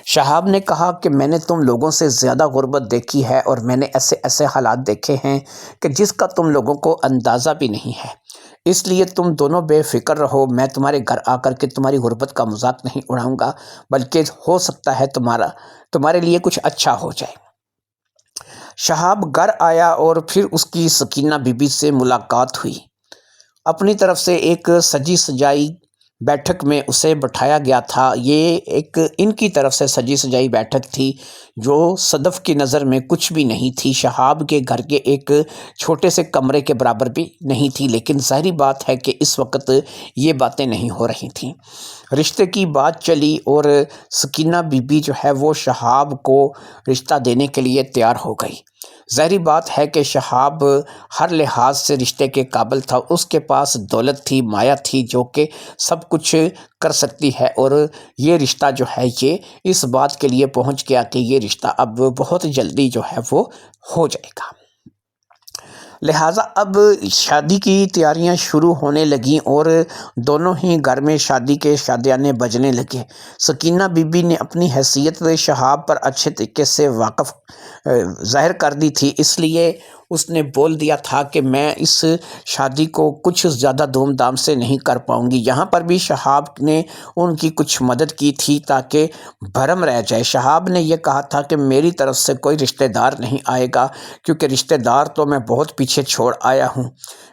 شہاب نے کہا کہ میں نے تم لوگوں سے زیادہ غربت دیکھی ہے، اور میں نے ایسے ایسے حالات دیکھے ہیں کہ جس کا تم لوگوں کو اندازہ بھی نہیں ہے، اس لیے تم دونوں بے فکر رہو، میں تمہارے گھر آ کر کے تمہاری غربت کا مذاق نہیں اڑاؤں گا، بلکہ ہو سکتا ہے تمہارے لیے کچھ اچھا ہو جائے۔ شہاب گھر آیا اور پھر اس کی سکینہ بی بی سے ملاقات ہوئی۔ اپنی طرف سے ایک سجی سجائی بیٹھک میں اسے بٹھایا گیا تھا۔ یہ ایک ان کی طرف سے سجی سجائی بیٹھک تھی جو صدف کی نظر میں کچھ بھی نہیں تھی، شہاب کے گھر کے ایک چھوٹے سے کمرے کے برابر بھی نہیں تھی، لیکن ظاہری بات ہے کہ اس وقت یہ باتیں نہیں ہو رہی تھیں۔ رشتے کی بات چلی اور سکینہ بی بی جو ہے وہ شہاب کو رشتہ دینے کے لیے تیار ہو گئی۔ ظاہری بات ہے کہ شہاب ہر لحاظ سے رشتے کے قابل تھا، اس کے پاس دولت تھی، مایا تھی جو کہ سب کچھ کر سکتی ہے، اور یہ رشتہ جو ہے یہ اس بات کے لیے پہنچ گیا کہ یہ رشتہ اب بہت جلدی جو ہے وہ ہو جائے گا۔ لہٰذا اب شادی کی تیاریاں شروع ہونے لگیں اور دونوں ہی گھر میں شادی کے شادیانے بجنے لگے۔ سکینہ بی بی نے اپنی حیثیت شہاب پر اچھے طریقے سے واقف ظاہر کر دی تھی، اس لیے اس نے بول دیا تھا کہ میں اس شادی کو کچھ زیادہ دھوم دھام سے نہیں کر پاؤں گی۔ یہاں پر بھی شہاب نے ان کی کچھ مدد کی تھی تاکہ بھرم رہ جائے۔ شہاب نے یہ کہا تھا کہ میری طرف سے کوئی رشتہ دار نہیں آئے گا، کیونکہ رشتہ دار تو میں بہت پیچھے چھوڑ آیا ہوں۔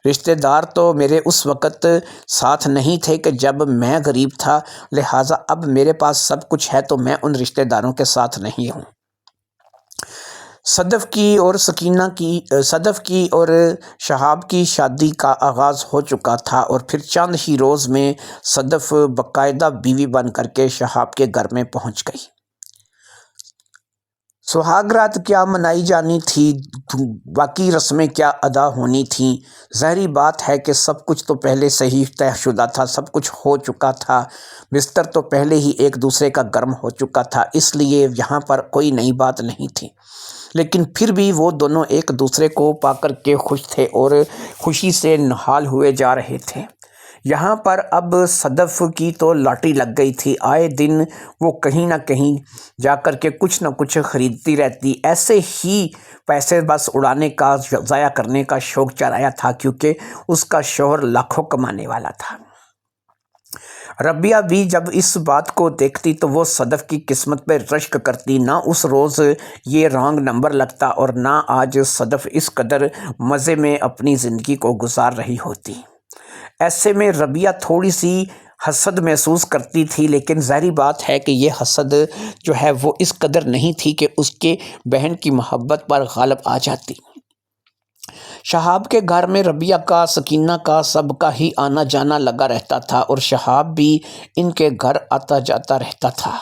رشتہ دار تو میرے اس وقت ساتھ نہیں تھے کہ جب میں غریب تھا، لہٰذا اب میرے پاس سب کچھ ہے تو میں ان رشتہ داروں کے ساتھ نہیں ہوں۔ صدف کی اور شہاب کی شادی کا آغاز ہو چکا تھا اور پھر چند ہی روز میں صدف باقاعدہ بیوی بن کر کے شہاب کے گھر میں پہنچ گئی۔ سہاگ رات کیا منائی جانی تھی، باقی رسمیں کیا ادا ہونی تھیں، ظاہری بات ہے کہ سب کچھ تو پہلے سے ہی طے شدہ تھا، سب کچھ ہو چکا تھا، بستر تو پہلے ہی ایک دوسرے کا گرم ہو چکا تھا، اس لیے یہاں پر کوئی نئی بات نہیں تھی، لیکن پھر بھی وہ دونوں ایک دوسرے کو پا کر کے خوش تھے اور خوشی سے نہال ہوئے جا رہے تھے۔ یہاں پر اب صدف کی تو لاٹری لگ گئی تھی، آئے دن وہ کہیں نہ کہیں جا کر کے کچھ نہ کچھ خریدتی رہتی، ایسے ہی پیسے بس اڑانے کا، ضائع کرنے کا شوق چڑھایا تھا، کیونکہ اس کا شوہر لاکھوں کمانے والا تھا۔ ربیہ بھی جب اس بات کو دیکھتی تو وہ صدف کی قسمت پہ رشک کرتی، نہ اس روز یہ رانگ نمبر لگتا اور نہ آج صدف اس قدر مزے میں اپنی زندگی کو گزار رہی ہوتی۔ ایسے میں ربیہ تھوڑی سی حسد محسوس کرتی تھی، لیکن ظاہری بات ہے کہ یہ حسد جو ہے وہ اس قدر نہیں تھی کہ اس کے بہن کی محبت پر غالب آ جاتی۔ شہاب کے گھر میں ربیہ کا، سکینہ کا، سب کا ہی آنا جانا لگا رہتا تھا اور شہاب بھی ان کے گھر آتا جاتا رہتا تھا۔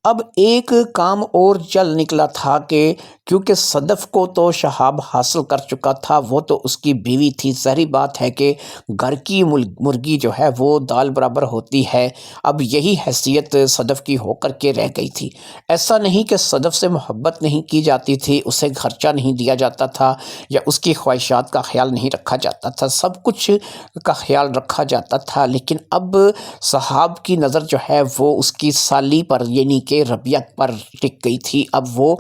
اب ایک کام اور چل نکلا تھا کہ کیونکہ صدف کو تو شہاب حاصل کر چکا تھا، وہ تو اس کی بیوی تھی، ظاہری بات ہے کہ گھر کی مرغی جو ہے وہ دال برابر ہوتی ہے، اب یہی حیثیت صدف کی ہو کر کے رہ گئی تھی۔ ایسا نہیں کہ صدف سے محبت نہیں کی جاتی تھی، اسے خرچہ نہیں دیا جاتا تھا یا اس کی خواہشات کا خیال نہیں رکھا جاتا تھا، سب کچھ کا خیال رکھا جاتا تھا، لیکن اب صحاب کی نظر جو ہے وہ اس کی سالی پر یعنی کہ ربیہ پر ٹک گئی تھی۔ اب وہ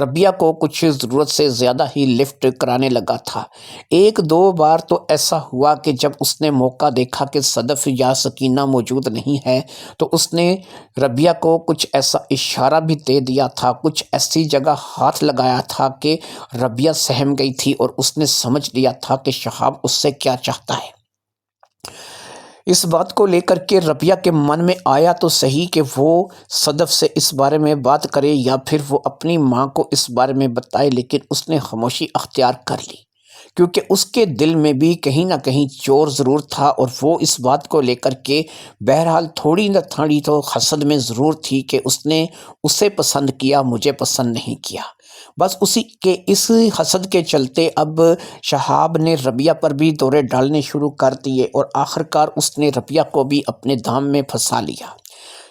ربیہ کو کچھ ضرورت سے زیادہ ہی لفٹ کرانے لگا تھا۔ ایک دو بار تو ایسا ہوا کہ جب اس نے موقع دیکھا کہ صدف یا سکینہ موجود نہیں ہے تو اس نے ربیہ کو کچھ ایسا اشارہ بھی دے دیا تھا، کچھ ایسی جگہ ہاتھ لگایا تھا کہ ربیہ سہم گئی تھی اور اس نے سمجھ لیا تھا کہ شہاب اس سے کیا چاہتا ہے۔ اس بات کو لے کر کے ربیہ کے من میں آیا تو صحیح کہ وہ صدف سے اس بارے میں بات کرے یا پھر وہ اپنی ماں کو اس بارے میں بتائے، لیکن اس نے خاموشی اختیار کر لی، کیونکہ اس کے دل میں بھی کہیں نہ کہیں چور ضرور تھا اور وہ اس بات کو لے کر کے بہرحال تھوڑی نہ تھوڑی تو حسد میں ضرور تھی کہ اس نے اسے پسند کیا، مجھے پسند نہیں کیا۔ بس اسی کے اس حسد کے چلتے اب شہاب نے ربیہ پر بھی دورے ڈالنے شروع کر دیے اور آخرکار اس نے ربیہ کو بھی اپنے دام میں پھنسا لیا۔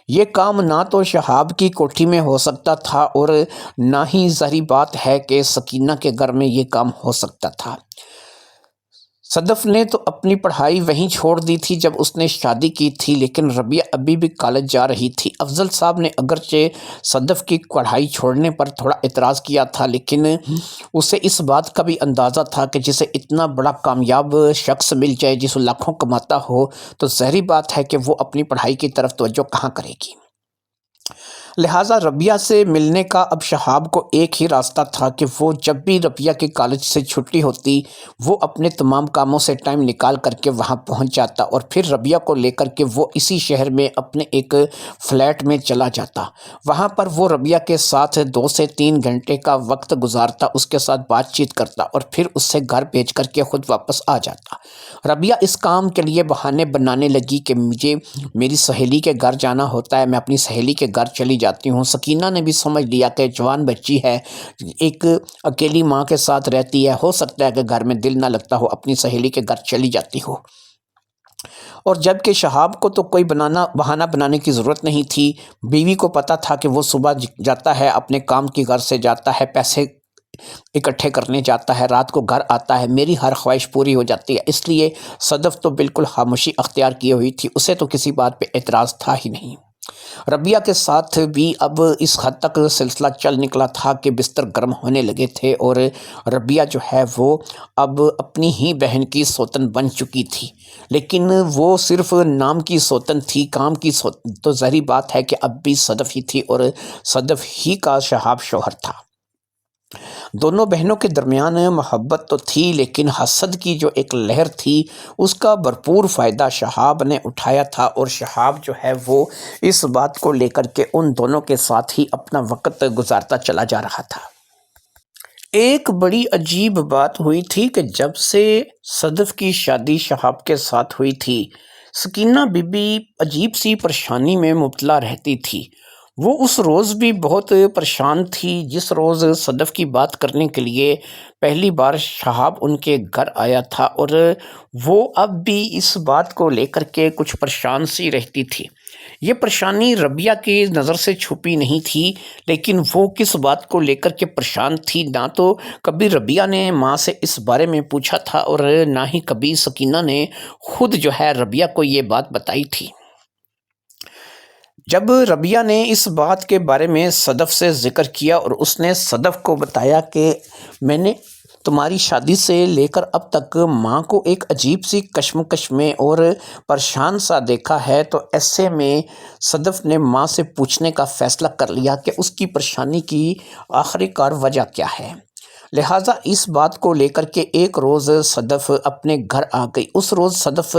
یہ کام نہ تو شہاب کی کوٹھی میں ہو سکتا تھا اور نہ ہی ظاہری بات ہے کہ سکینہ کے گھر میں یہ کام ہو سکتا تھا۔ صدف نے تو اپنی پڑھائی وہیں چھوڑ دی تھی جب اس نے شادی کی تھی، لیکن ربیہ ابھی بھی کالج جا رہی تھی۔ افضل صاحب نے اگرچہ صدف کی پڑھائی چھوڑنے پر تھوڑا اعتراض کیا تھا، لیکن اسے اس بات کا بھی اندازہ تھا کہ جسے اتنا بڑا کامیاب شخص مل جائے جس لاکھوں کماتا ہو تو ظاہری بات ہے کہ وہ اپنی پڑھائی کی طرف توجہ کہاں کرے گی۔ لہٰذا ربیہ سے ملنے کا اب شہاب کو ایک ہی راستہ تھا کہ وہ جب بھی ربیہ کے کالج سے چھٹی ہوتی وہ اپنے تمام کاموں سے ٹائم نکال کر کے وہاں پہنچ جاتا اور پھر ربیہ کو لے کر کے وہ اسی شہر میں اپنے ایک فلیٹ میں چلا جاتا۔ وہاں پر وہ ربیہ کے ساتھ 2 سے 3 گھنٹے کا وقت گزارتا، اس کے ساتھ بات چیت کرتا اور پھر اس سے گھر بھیج کر کے خود واپس آ جاتا۔ ربیہ اس کام کے لیے بہانے بنانے لگی کہ مجھے میری سہیلی کے گھر جانا ہوتا ہے، میں اپنی سہیلی کے گھر چلی جاتی ہوں۔ سکینہ نے بھی سمجھ لیا کہ جوان بچی ہے، ایک اکیلی ماں کے ساتھ رہتی ہے، ہو سکتا ہے کہ گھر میں دل نہ لگتا ہو، اپنی سہیلی کے گھر چلی جاتی ہو۔ اور جب کہ شہاب کو تو کوئی بہانہ بنانے کی ضرورت نہیں تھی، بیوی کو پتہ تھا کہ وہ صبح جاتا ہے، اپنے کام کی غرض سے جاتا ہے، پیسے اکٹھے کرنے جاتا ہے، رات کو گھر آتا ہے، میری ہر خواہش پوری ہو جاتی ہے۔ اس لیے صدف تو بالکل خاموشی اختیار کی ہوئی تھی، اسے تو کسی بات پہ اعتراض تھا ہی نہیں۔ ربیہ کے ساتھ بھی اب اس حد تک سلسلہ چل نکلا تھا کہ بستر گرم ہونے لگے تھے اور ربیہ جو ہے وہ اب اپنی ہی بہن کی سوتن بن چکی تھی، لیکن وہ صرف نام کی سوتن تھی، کام کی سوتن تو ظاہری بات ہے کہ اب بھی صدف ہی تھی اور صدف ہی کا شہاب شوہر تھا۔ دونوں بہنوں کے درمیان محبت تو تھی، لیکن حسد کی جو ایک لہر تھی اس کا بھرپور فائدہ شہاب نے اٹھایا تھا اور شہاب جو ہے وہ اس بات کو لے کر کے ان دونوں کے ساتھ ہی اپنا وقت گزارتا چلا جا رہا تھا۔ ایک بڑی عجیب بات ہوئی تھی کہ جب سے صدف کی شادی شہاب کے ساتھ ہوئی تھی، سکینہ بی بی عجیب سی پریشانی میں مبتلا رہتی تھی۔ وہ اس روز بھی بہت پریشان تھی جس روز صدف کی بات کرنے کے لیے پہلی بار شہاب ان کے گھر آیا تھا، اور وہ اب بھی اس بات کو لے کر کے کچھ پریشان سی رہتی تھی۔ یہ پریشانی ربیہ کی نظر سے چھپی نہیں تھی، لیکن وہ کس بات کو لے کر کے پریشان تھی نہ تو کبھی ربیہ نے ماں سے اس بارے میں پوچھا تھا اور نہ ہی کبھی سکینہ نے خود جو ہے ربیہ کو یہ بات بتائی تھی۔ جب ربیہ نے اس بات کے بارے میں صدف سے ذکر کیا اور اس نے صدف کو بتایا کہ میں نے تمہاری شادی سے لے کر اب تک ماں کو ایک عجیب سی کشمکش میں اور پریشان سا دیکھا ہے، تو ایسے میں صدف نے ماں سے پوچھنے کا فیصلہ کر لیا کہ اس کی پریشانی کی آخری کار وجہ کیا ہے۔ لہٰذا اس بات کو لے کر کے ایک روز صدف اپنے گھر آ گئی۔ اس روز صدف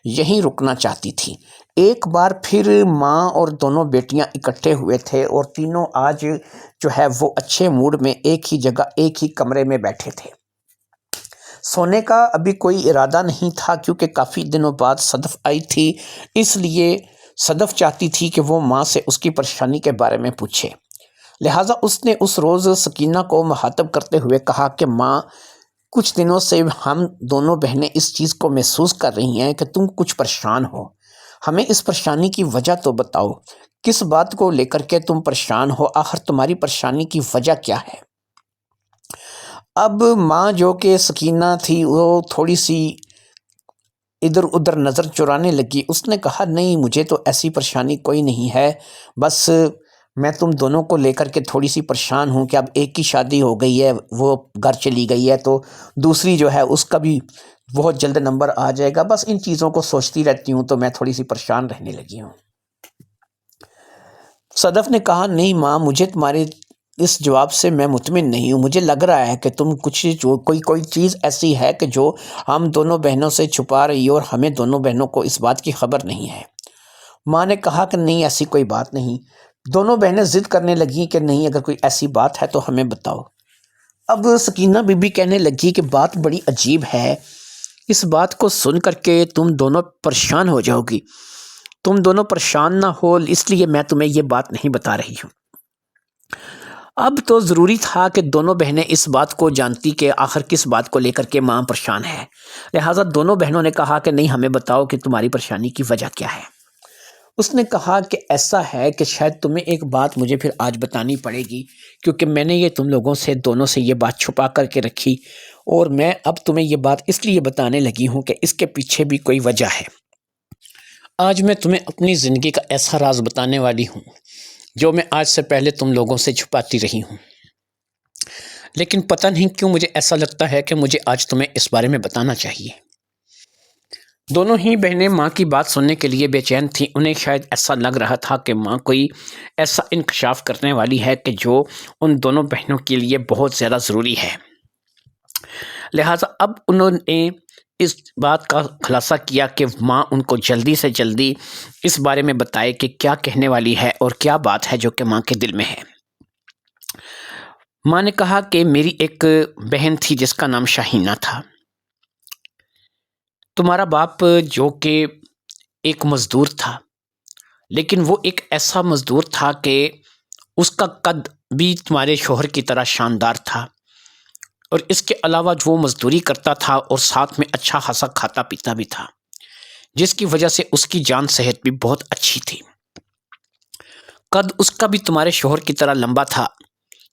یہیں رکنا چاہتی تھی۔ ایک بار پھر ماں اور دونوں بیٹیاں اکٹھے ہوئے تھے اور تینوں آج جو ہے وہ اچھے موڈ میں ایک ہی جگہ ایک ہی کمرے میں بیٹھے تھے۔ سونے کا ابھی کوئی ارادہ نہیں تھا کیونکہ کافی دنوں بعد صدف آئی تھی، اس لیے صدف چاہتی تھی کہ وہ ماں سے اس کی پریشانی کے بارے میں پوچھے۔ لہٰذا اس نے اس روز سکینہ کو مخاطب کرتے ہوئے کہا کہ ماں، کچھ دنوں سے ہم دونوں بہنیں اس چیز کو محسوس کر رہی ہیں کہ تم کچھ پریشان ہو۔ ہمیں اس پریشانی کی وجہ تو بتاؤ، کس بات کو لے کر کے تم پریشان ہو، آخر تمہاری پریشانی کی وجہ کیا ہے؟ اب ماں جو کہ سکینہ تھی وہ تھوڑی سی ادھر ادھر نظر چرانے لگی۔ اس نے کہا نہیں، مجھے تو ایسی پریشانی کوئی نہیں ہے، بس میں تم دونوں کو لے کر کے تھوڑی سی پریشان ہوں کہ اب ایک کی شادی ہو گئی ہے، وہ گھر چلی گئی ہے، تو دوسری جو ہے اس کا بھی بہت جلد نمبر آ جائے گا، بس ان چیزوں کو سوچتی رہتی ہوں تو میں تھوڑی سی پریشان رہنے لگی ہوں۔ صدف نے کہا نہیں ماں، مجھے تمہارے اس جواب سے میں مطمئن نہیں ہوں، مجھے لگ رہا ہے کہ تم کوئی چیز ایسی ہے کہ جو ہم دونوں بہنوں سے چھپا رہی ہو اور ہمیں دونوں بہنوں کو اس بات کی خبر نہیں ہے۔ ماں نے کہا کہ نہیں، ایسی کوئی بات نہیں۔ دونوں بہنیں ضد کرنے لگیں کہ نہیں، اگر کوئی ایسی بات ہے تو ہمیں بتاؤ۔ اب سکینہ بی بی کہنے لگی کہ بات بڑی عجیب ہے، اس بات کو سن کر کے تم دونوں پریشان ہو جاؤ گی، تم دونوں پریشان نہ ہو، اس لیے میں تمہیں یہ بات نہیں بتا رہی ہوں۔ اب تو ضروری تھا کہ دونوں بہنیں اس بات کو جانتی کہ آخر کس بات کو لے کر کے ماں پریشان ہے، لہٰذا دونوں بہنوں نے کہا کہ نہیں، ہمیں بتاؤ کہ تمہاری پریشانی کی وجہ کیا ہے۔ اس نے کہا کہ ایسا ہے کہ شاید تمہیں ایک بات مجھے پھر آج بتانی پڑے گی، کیونکہ میں نے یہ تم لوگوں سے دونوں سے یہ بات چھپا کر کے رکھی، اور میں اب تمہیں یہ بات اس لیے بتانے لگی ہوں کہ اس کے پیچھے بھی کوئی وجہ ہے۔ آج میں تمہیں اپنی زندگی کا ایسا راز بتانے والی ہوں جو میں آج سے پہلے تم لوگوں سے چھپاتی رہی ہوں، لیکن پتہ نہیں کیوں مجھے ایسا لگتا ہے کہ مجھے آج تمہیں اس بارے میں بتانا چاہیے۔ دونوں ہی بہنیں ماں کی بات سننے کے لیے بے چین تھیں۔ انہیں شاید ایسا لگ رہا تھا کہ ماں کوئی ایسا انکشاف کرنے والی ہے کہ جو ان دونوں بہنوں کے لیے بہت زیادہ ضروری ہے۔ لہٰذا اب انہوں نے اس بات کا خلاصہ کیا کہ ماں ان کو جلدی سے جلدی اس بارے میں بتائے کہ کیا کہنے والی ہے اور کیا بات ہے جو کہ ماں کے دل میں ہے۔ ماں نے کہا کہ میری ایک بہن تھی جس کا نام شاہینہ تھا۔ تمہارا باپ جو کہ ایک مزدور تھا، لیکن وہ ایک ایسا مزدور تھا کہ اس کا قد بھی تمہارے شوہر کی طرح شاندار تھا، اور اس کے علاوہ جو مزدوری کرتا تھا اور ساتھ میں اچھا خاصا کھاتا پیتا بھی تھا، جس کی وجہ سے اس کی جان صحت بھی بہت اچھی تھی۔ قد اس کا بھی تمہارے شوہر کی طرح لمبا تھا،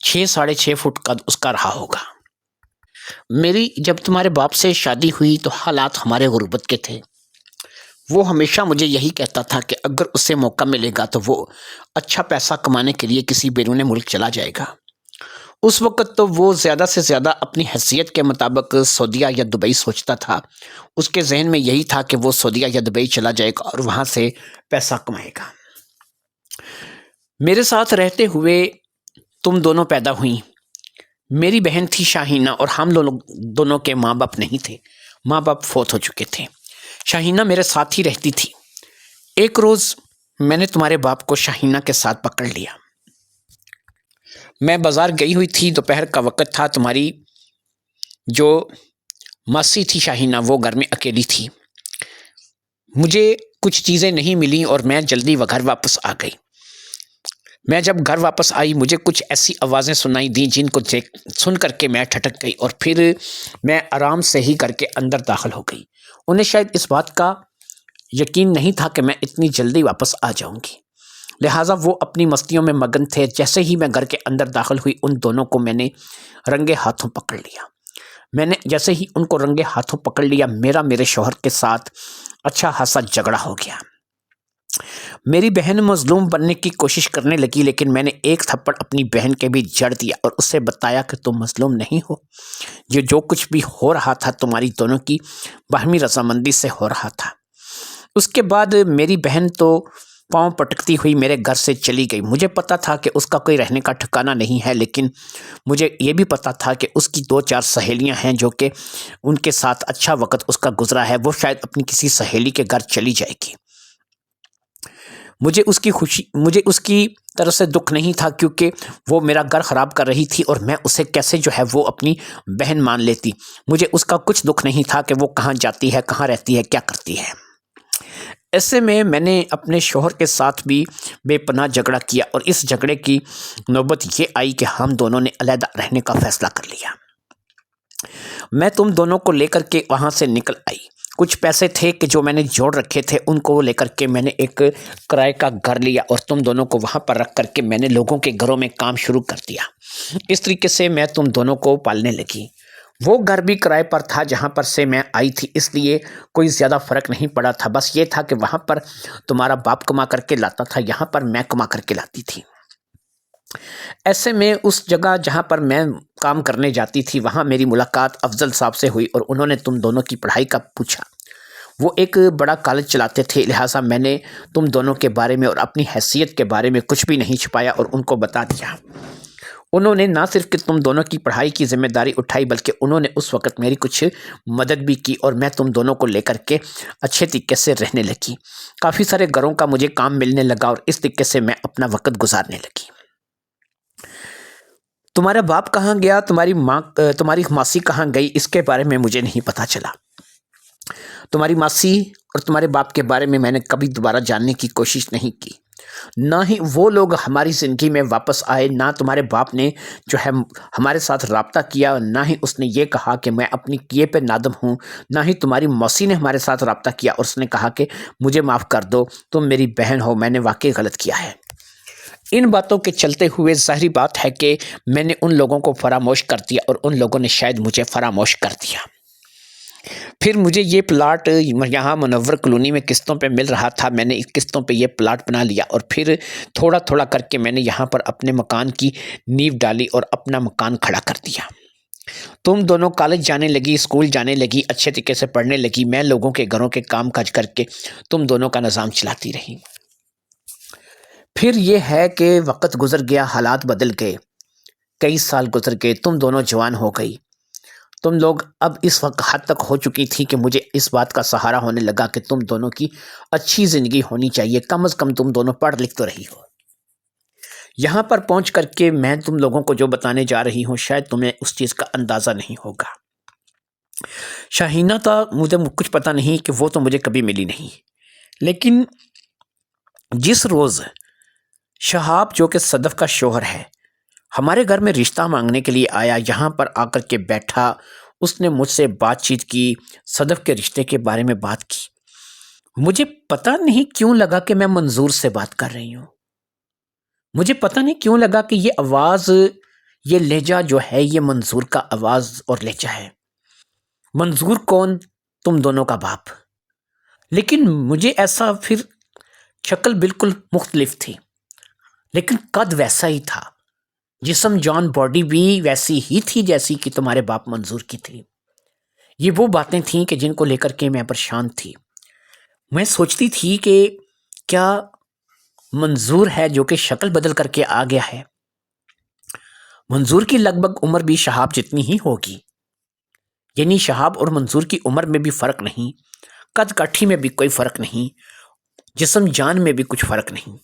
6 فٹ قد اس کا رہا ہوگا۔ میری جب تمہارے باپ سے شادی ہوئی تو حالات ہمارے غربت کے تھے۔ وہ ہمیشہ مجھے یہی کہتا تھا کہ اگر اسے موقع ملے گا تو وہ اچھا پیسہ کمانے کے لیے کسی بیرون ملک چلا جائے گا۔ اس وقت تو وہ زیادہ سے زیادہ اپنی حیثیت کے مطابق سعودیہ یا دبئی سوچتا تھا۔ اس کے ذہن میں یہی تھا کہ وہ سعودیہ یا دبئی چلا جائے گا اور وہاں سے پیسہ کمائے گا۔ میرے ساتھ رہتے ہوئے تم دونوں پیدا ہوئیں۔ میری بہن تھی شاہینہ، اور ہم دونوں کے ماں باپ نہیں تھے، ماں باپ فوت ہو چکے تھے۔ شاہینہ میرے ساتھ ہی رہتی تھی۔ ایک روز میں نے تمہارے باپ کو شاہینہ کے ساتھ پکڑ لیا۔ میں بازار گئی ہوئی تھی، دوپہر کا وقت تھا۔ تمہاری جو ماسی تھی شاہینہ، وہ گھر میں اکیلی تھی۔ مجھے کچھ چیزیں نہیں ملیں اور میں جلدی گھر واپس آ گئی۔ میں جب گھر واپس آئی مجھے کچھ ایسی آوازیں سنائی دیں جن کو سن کر کے میں ٹھٹک گئی، اور پھر میں آرام سے ہی کر کے اندر داخل ہو گئی۔ انہیں شاید اس بات کا یقین نہیں تھا کہ میں اتنی جلدی واپس آ جاؤں گی، لہٰذا وہ اپنی مستیوں میں مگن تھے۔ جیسے ہی میں گھر کے اندر داخل ہوئی ان دونوں کو میں نے رنگے ہاتھوں پکڑ لیا۔ میں نے جیسے ہی ان کو رنگے ہاتھوں پکڑ لیا، میرے شوہر کے ساتھ اچھا خاصا جھگڑا ہو گیا۔ میری بہن مظلوم بننے کی کوشش کرنے لگی، لیکن میں نے ایک تھپڑ اپنی بہن کے بھی جڑ دیا اور اسے بتایا کہ تم مظلوم نہیں ہو، یہ جو کچھ بھی ہو رہا تھا تمہاری دونوں کی باہمی رضامندی سے ہو رہا تھا۔ اس کے بعد میری بہن تو پاؤں پٹکتی ہوئی میرے گھر سے چلی گئی۔ مجھے پتا تھا کہ اس کا کوئی رہنے کا ٹھکانہ نہیں ہے، لیکن مجھے یہ بھی پتا تھا کہ اس کی 2-4 سہیلیاں ہیں جو کہ ان کے ساتھ اچھا وقت اس کا گزرا ہے، وہ شاید اپنی کسی سہیلی کے گھر چلی جائے گی۔ مجھے اس کی طرف سے دکھ نہیں تھا، کیونکہ وہ میرا گھر خراب کر رہی تھی اور میں اسے کیسے جو ہے وہ اپنی بہن مان لیتی۔ مجھے اس کا کچھ دکھ نہیں تھا کہ وہ کہاں جاتی ہے، کہاں رہتی ہے، کیا کرتی ہے۔ ایسے میں نے اپنے شوہر کے ساتھ بھی بے پناہ جھگڑا کیا، اور اس جھگڑے کی نوبت یہ آئی کہ ہم دونوں نے علیحدہ رہنے کا فیصلہ کر لیا۔ میں تم دونوں کو لے کر کے وہاں سے نکل آئی۔ کچھ پیسے تھے کہ جو میں نے جوڑ رکھے تھے، ان کو لے کر کے میں نے ایک کرائے کا گھر لیا اور تم دونوں کو وہاں پر رکھ کر کے میں نے لوگوں کے گھروں میں کام شروع کر دیا۔ اس طریقے سے میں تم دونوں کو پالنے لگی۔ وہ گھر بھی کرائے پر تھا جہاں پر سے میں آئی تھی، اس لیے کوئی زیادہ فرق نہیں پڑا تھا۔ بس یہ تھا کہ وہاں پر تمہارا باپ کما کر کے لاتا تھا، یہاں پر میں کما کر کے لاتی تھی۔ ایسے میں اس جگہ جہاں پر میں کام کرنے جاتی تھی وہاں میری ملاقات افضل صاحب سے ہوئی، اور انہوں نے تم دونوں کی پڑھائی کا پوچھا۔ وہ ایک بڑا کالج چلاتے تھے، لہٰذا میں نے تم دونوں کے بارے میں اور اپنی حیثیت کے بارے میں کچھ بھی نہیں چھپایا اور ان کو بتا دیا۔ انہوں نے نہ صرف کہ تم دونوں کی پڑھائی کی ذمہ داری اٹھائی، بلکہ انہوں نے اس وقت میری کچھ مدد بھی کی، اور میں تم دونوں کو لے کر کے اچھے طریقے سے رہنے لگی۔ کافی سارے گھروں کا مجھے کام ملنے لگا، اور اس طریقے سے میں اپنا وقت گزارنے لگی۔ تمہارا باپ کہاں گیا، تمہاری ماسی کہاں گئی، اس کے بارے میں مجھے نہیں پتا چلا۔ تمہاری ماسی اور تمہارے باپ کے بارے میں نے کبھی دوبارہ جاننے کی کوشش نہیں کی، نہ ہی وہ لوگ ہماری زندگی میں واپس آئے، نہ تمہارے باپ نے جو ہے ہمارے ساتھ رابطہ کیا، نہ ہی اس نے یہ کہا کہ میں اپنی کیے پہ نادم ہوں، نہ ہی تمہاری موسی نے ہمارے ساتھ رابطہ کیا اور اس نے کہا کہ مجھے معاف کر دو، تم میری بہن ہو، میں نے واقعی غلط کیا ہے۔ ان باتوں کے چلتے ہوئے ظاہری بات ہے کہ میں نے ان لوگوں کو فراموش کر دیا، اور ان لوگوں نے شاید مجھے فراموش کر دیا۔ پھر مجھے یہ پلاٹ یہاں منور کالونی میں قسطوں پہ مل رہا تھا، میں نے اس قسطوں پہ یہ پلاٹ بنا لیا، اور پھر تھوڑا تھوڑا کر کے میں نے یہاں پر اپنے مکان کی نیو ڈالی اور اپنا مکان کھڑا کر دیا۔ تم دونوں کالج جانے لگی، اسکول جانے لگی، اچھے طریقے سے پڑھنے لگی، میں لوگوں کے گھروں کے کام کاج کر کے تم دونوں کا نظام چلاتی رہی۔ پھر یہ ہے کہ وقت گزر گیا، حالات بدل گئے، کئی سال گزر گئے، تم دونوں جوان ہو گئی، تم لوگ اب اس وقت حد تک ہو چکی تھی کہ مجھے اس بات کا سہارا ہونے لگا کہ تم دونوں کی اچھی زندگی ہونی چاہیے، کم از کم تم دونوں پڑھ لکھ تو رہی ہو۔ یہاں پر پہنچ کر کے میں تم لوگوں کو جو بتانے جا رہی ہوں شاید تمہیں اس چیز کا اندازہ نہیں ہوگا۔ شاہینہ کا مجھے کچھ پتہ نہیں کہ وہ تو مجھے کبھی ملی نہیں، لیکن جس روز شہاب جو کہ صدف کا شوہر ہے ہمارے گھر میں رشتہ مانگنے کے لیے آیا، یہاں پر آ کر کے بیٹھا، اس نے مجھ سے بات چیت کی، صدف کے رشتے کے بارے میں بات کی، مجھے پتہ نہیں کیوں لگا کہ میں منظور سے بات کر رہی ہوں، مجھے پتہ نہیں کیوں لگا کہ یہ آواز، یہ لہجہ جو ہے یہ منظور کا آواز اور لہجہ ہے۔ منظور کون؟ تم دونوں کا باپ۔ لیکن مجھے ایسا پھر شکل بالکل مختلف تھی، لیکن قد ویسا ہی تھا، جسم جان باڈی بھی ویسی ہی تھی جیسی کہ تمہارے باپ منظور کی تھی۔ یہ وہ باتیں تھیں کہ جن کو لے کر کے میں پریشان تھی۔ میں سوچتی تھی کہ کیا منظور ہے جو کہ شکل بدل کر کے آ گیا ہے؟ منظور کی لگ بھگ عمر بھی شہاب جتنی ہی ہوگی، یعنی شہاب اور منظور کی عمر میں بھی فرق نہیں، قد کاٹھی میں بھی کوئی فرق نہیں، جسم جان میں بھی کچھ فرق نہیں،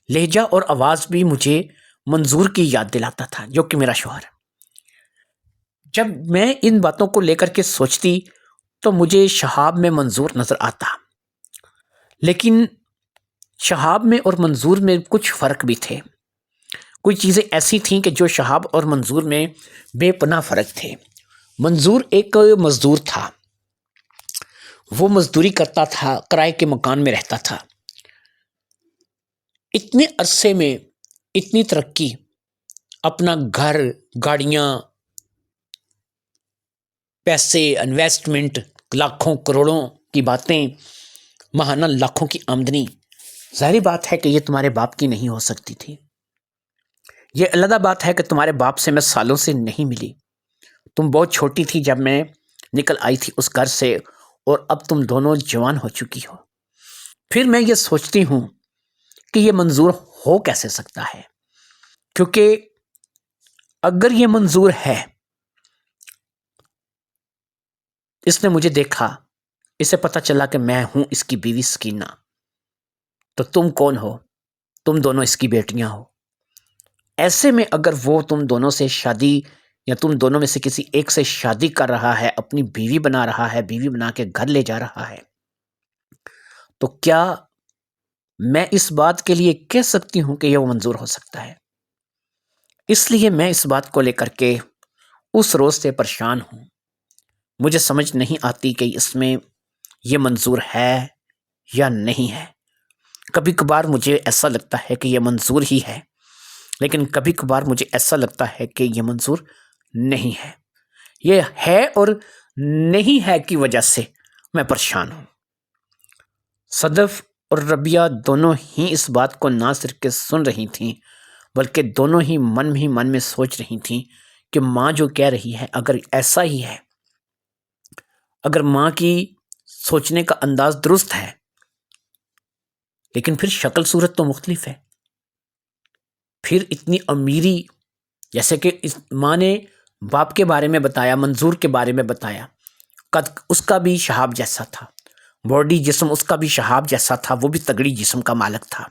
لہجہ اور آواز بھی مجھے منظور کی یاد دلاتا تھا جو کہ میرا شوہر ہے۔ جب میں ان باتوں کو لے کر کے سوچتی تو مجھے شہاب میں منظور نظر آتا، لیکن شہاب میں اور منظور میں کچھ فرق بھی تھے، کوئی چیزیں ایسی تھیں کہ جو شہاب اور منظور میں بے پناہ فرق تھے۔ منظور ایک مزدور تھا، وہ مزدوری کرتا تھا، کرائے کے مکان میں رہتا تھا، اتنے عرصے میں اتنی ترقی، اپنا گھر، گاڑیاں، پیسے، انویسٹمنٹ، لاکھوں کروڑوں کی باتیں، ماہانہ لاکھوں کی آمدنی، ظاہری بات ہے کہ یہ تمہارے باپ کی نہیں ہو سکتی تھی۔ یہ علیحدہ بات ہے کہ تمہارے باپ سے میں سالوں سے نہیں ملی، تم بہت چھوٹی تھی جب میں نکل آئی تھی اس گھر سے، اور اب تم دونوں جوان ہو چکی ہو۔ پھر میں یہ سوچتی ہوں کہ یہ منظور ہو کیسے سکتا ہے، کیونکہ اگر یہ منظور ہے، اس نے مجھے دیکھا، اسے پتہ چلا کہ میں ہوں اس کی بیوی سکینہ، تو تم کون ہو؟ تم دونوں اس کی بیٹیاں ہو۔ ایسے میں اگر وہ تم دونوں سے شادی یا تم دونوں میں سے کسی ایک سے شادی کر رہا ہے، اپنی بیوی بنا رہا ہے، بیوی بنا کے گھر لے جا رہا ہے، تو کیا میں اس بات کے لیے کہہ سکتی ہوں کہ یہ وہ منظور ہو سکتا ہے؟ اس لیے میں اس بات کو لے کر کے اس روز سے پریشان ہوں، مجھے سمجھ نہیں آتی کہ اس میں یہ منظور ہے یا نہیں ہے۔ کبھی کبھار مجھے ایسا لگتا ہے کہ یہ منظور ہی ہے، لیکن کبھی کبھار مجھے ایسا لگتا ہے کہ یہ منظور نہیں ہے۔ یہ ہے اور نہیں ہے کی وجہ سے میں پریشان ہوں۔ صدف اور ربیہ دونوں ہی اس بات کو نہ صرف کہ سن رہی تھیں، بلکہ دونوں ہی من میں سوچ رہی تھیں کہ ماں جو کہہ رہی ہے اگر ایسا ہی ہے، اگر ماں کی سوچنے کا انداز درست ہے، لیکن پھر شکل صورت تو مختلف ہے۔ پھر اتنی امیری، جیسے کہ اس ماں نے باپ کے بارے میں بتایا، منظور کے بارے میں بتایا، قد اس کا بھی شہاب جیسا تھا، باڈی جسم اس کا بھی شہاب جیسا تھا، وہ بھی تگڑی جسم کا مالک تھا،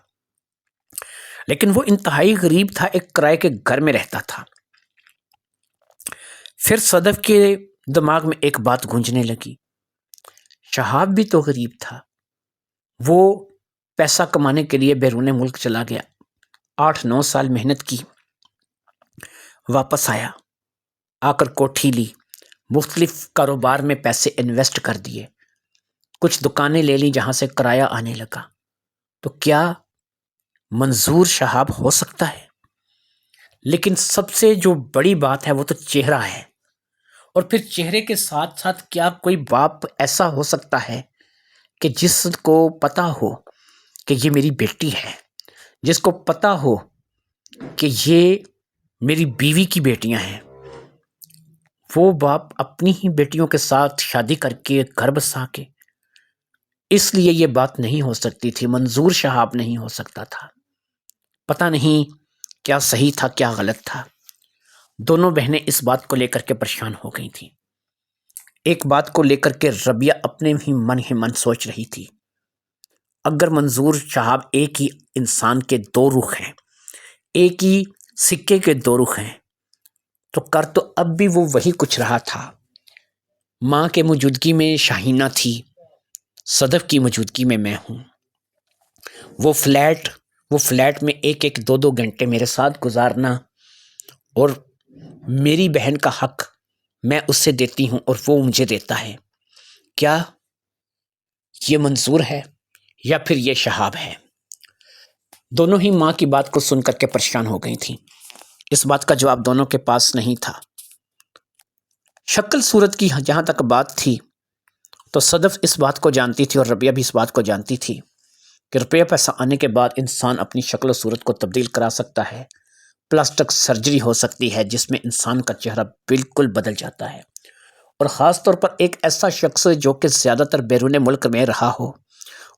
لیکن وہ انتہائی غریب تھا، ایک کرائے کے گھر میں رہتا تھا۔ پھر صدف کے دماغ میں ایک بات گونجنے لگی، شہاب بھی تو غریب تھا، وہ پیسہ کمانے کے لیے بیرون ملک چلا گیا، 8-9 سال محنت کی، واپس آیا، آ کر کوٹھی لی، مختلف کاروبار میں پیسے انویسٹ کر دیے، کچھ دکانیں لے لی جہاں سے کرایہ آنے لگا، تو کیا منظور شہاب ہو سکتا ہے؟ لیکن سب سے جو بڑی بات ہے وہ تو چہرہ ہے، اور پھر چہرے کے ساتھ ساتھ کیا کوئی باپ ایسا ہو سکتا ہے کہ جس کو پتہ ہو کہ یہ میری بیٹی ہے، جس کو پتہ ہو کہ یہ میری بیوی کی بیٹیاں ہیں، وہ باپ اپنی ہی بیٹیوں کے ساتھ شادی کر کے گھر بسا کے، اس لیے یہ بات نہیں ہو سکتی تھی، منظور شہاب نہیں ہو سکتا تھا۔ پتہ نہیں کیا صحیح تھا کیا غلط تھا۔ دونوں بہنیں اس بات کو لے کر کے پریشان ہو گئی تھیں۔ ایک بات کو لے کر کے ربیہ اپنے ہی من سوچ رہی تھی، اگر منظور شہاب ایک ہی انسان کے دو رخ ہیں، ایک ہی سکے کے دو رخ ہیں، تو کر تو اب بھی وہ وہی کچھ رہا تھا۔ ماں کے موجودگی میں شاہینہ تھی، صدف کی موجودگی میں میں ہوں۔ وہ فلیٹ میں ایک دو گھنٹے میرے ساتھ گزارنا اور میری بہن کا حق میں اس سے دیتی ہوں اور وہ مجھے دیتا ہے۔ کیا یہ منظور ہے یا پھر یہ شہاب ہے؟ دونوں ہی ماں کی بات کو سن کر کے پریشان ہو گئی تھیں۔ اس بات کا جواب دونوں کے پاس نہیں تھا۔ شکل صورت کی جہاں تک بات تھی تو صدف اس بات کو جانتی تھی اور ربیہ بھی اس بات کو جانتی تھی کہ روپیہ پیسہ آنے کے بعد انسان اپنی شکل و صورت کو تبدیل کرا سکتا ہے، پلاسٹک سرجری ہو سکتی ہے جس میں انسان کا چہرہ بالکل بدل جاتا ہے، اور خاص طور پر ایک ایسا شخص جو کہ زیادہ تر بیرون ملک میں رہا ہو،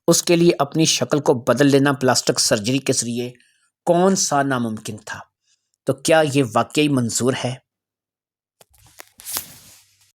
اس کے لیے اپنی شکل کو بدل لینا پلاسٹک سرجری کے ذریعے کون سا ناممکن تھا؟ تو کیا یہ واقعی منظور ہے؟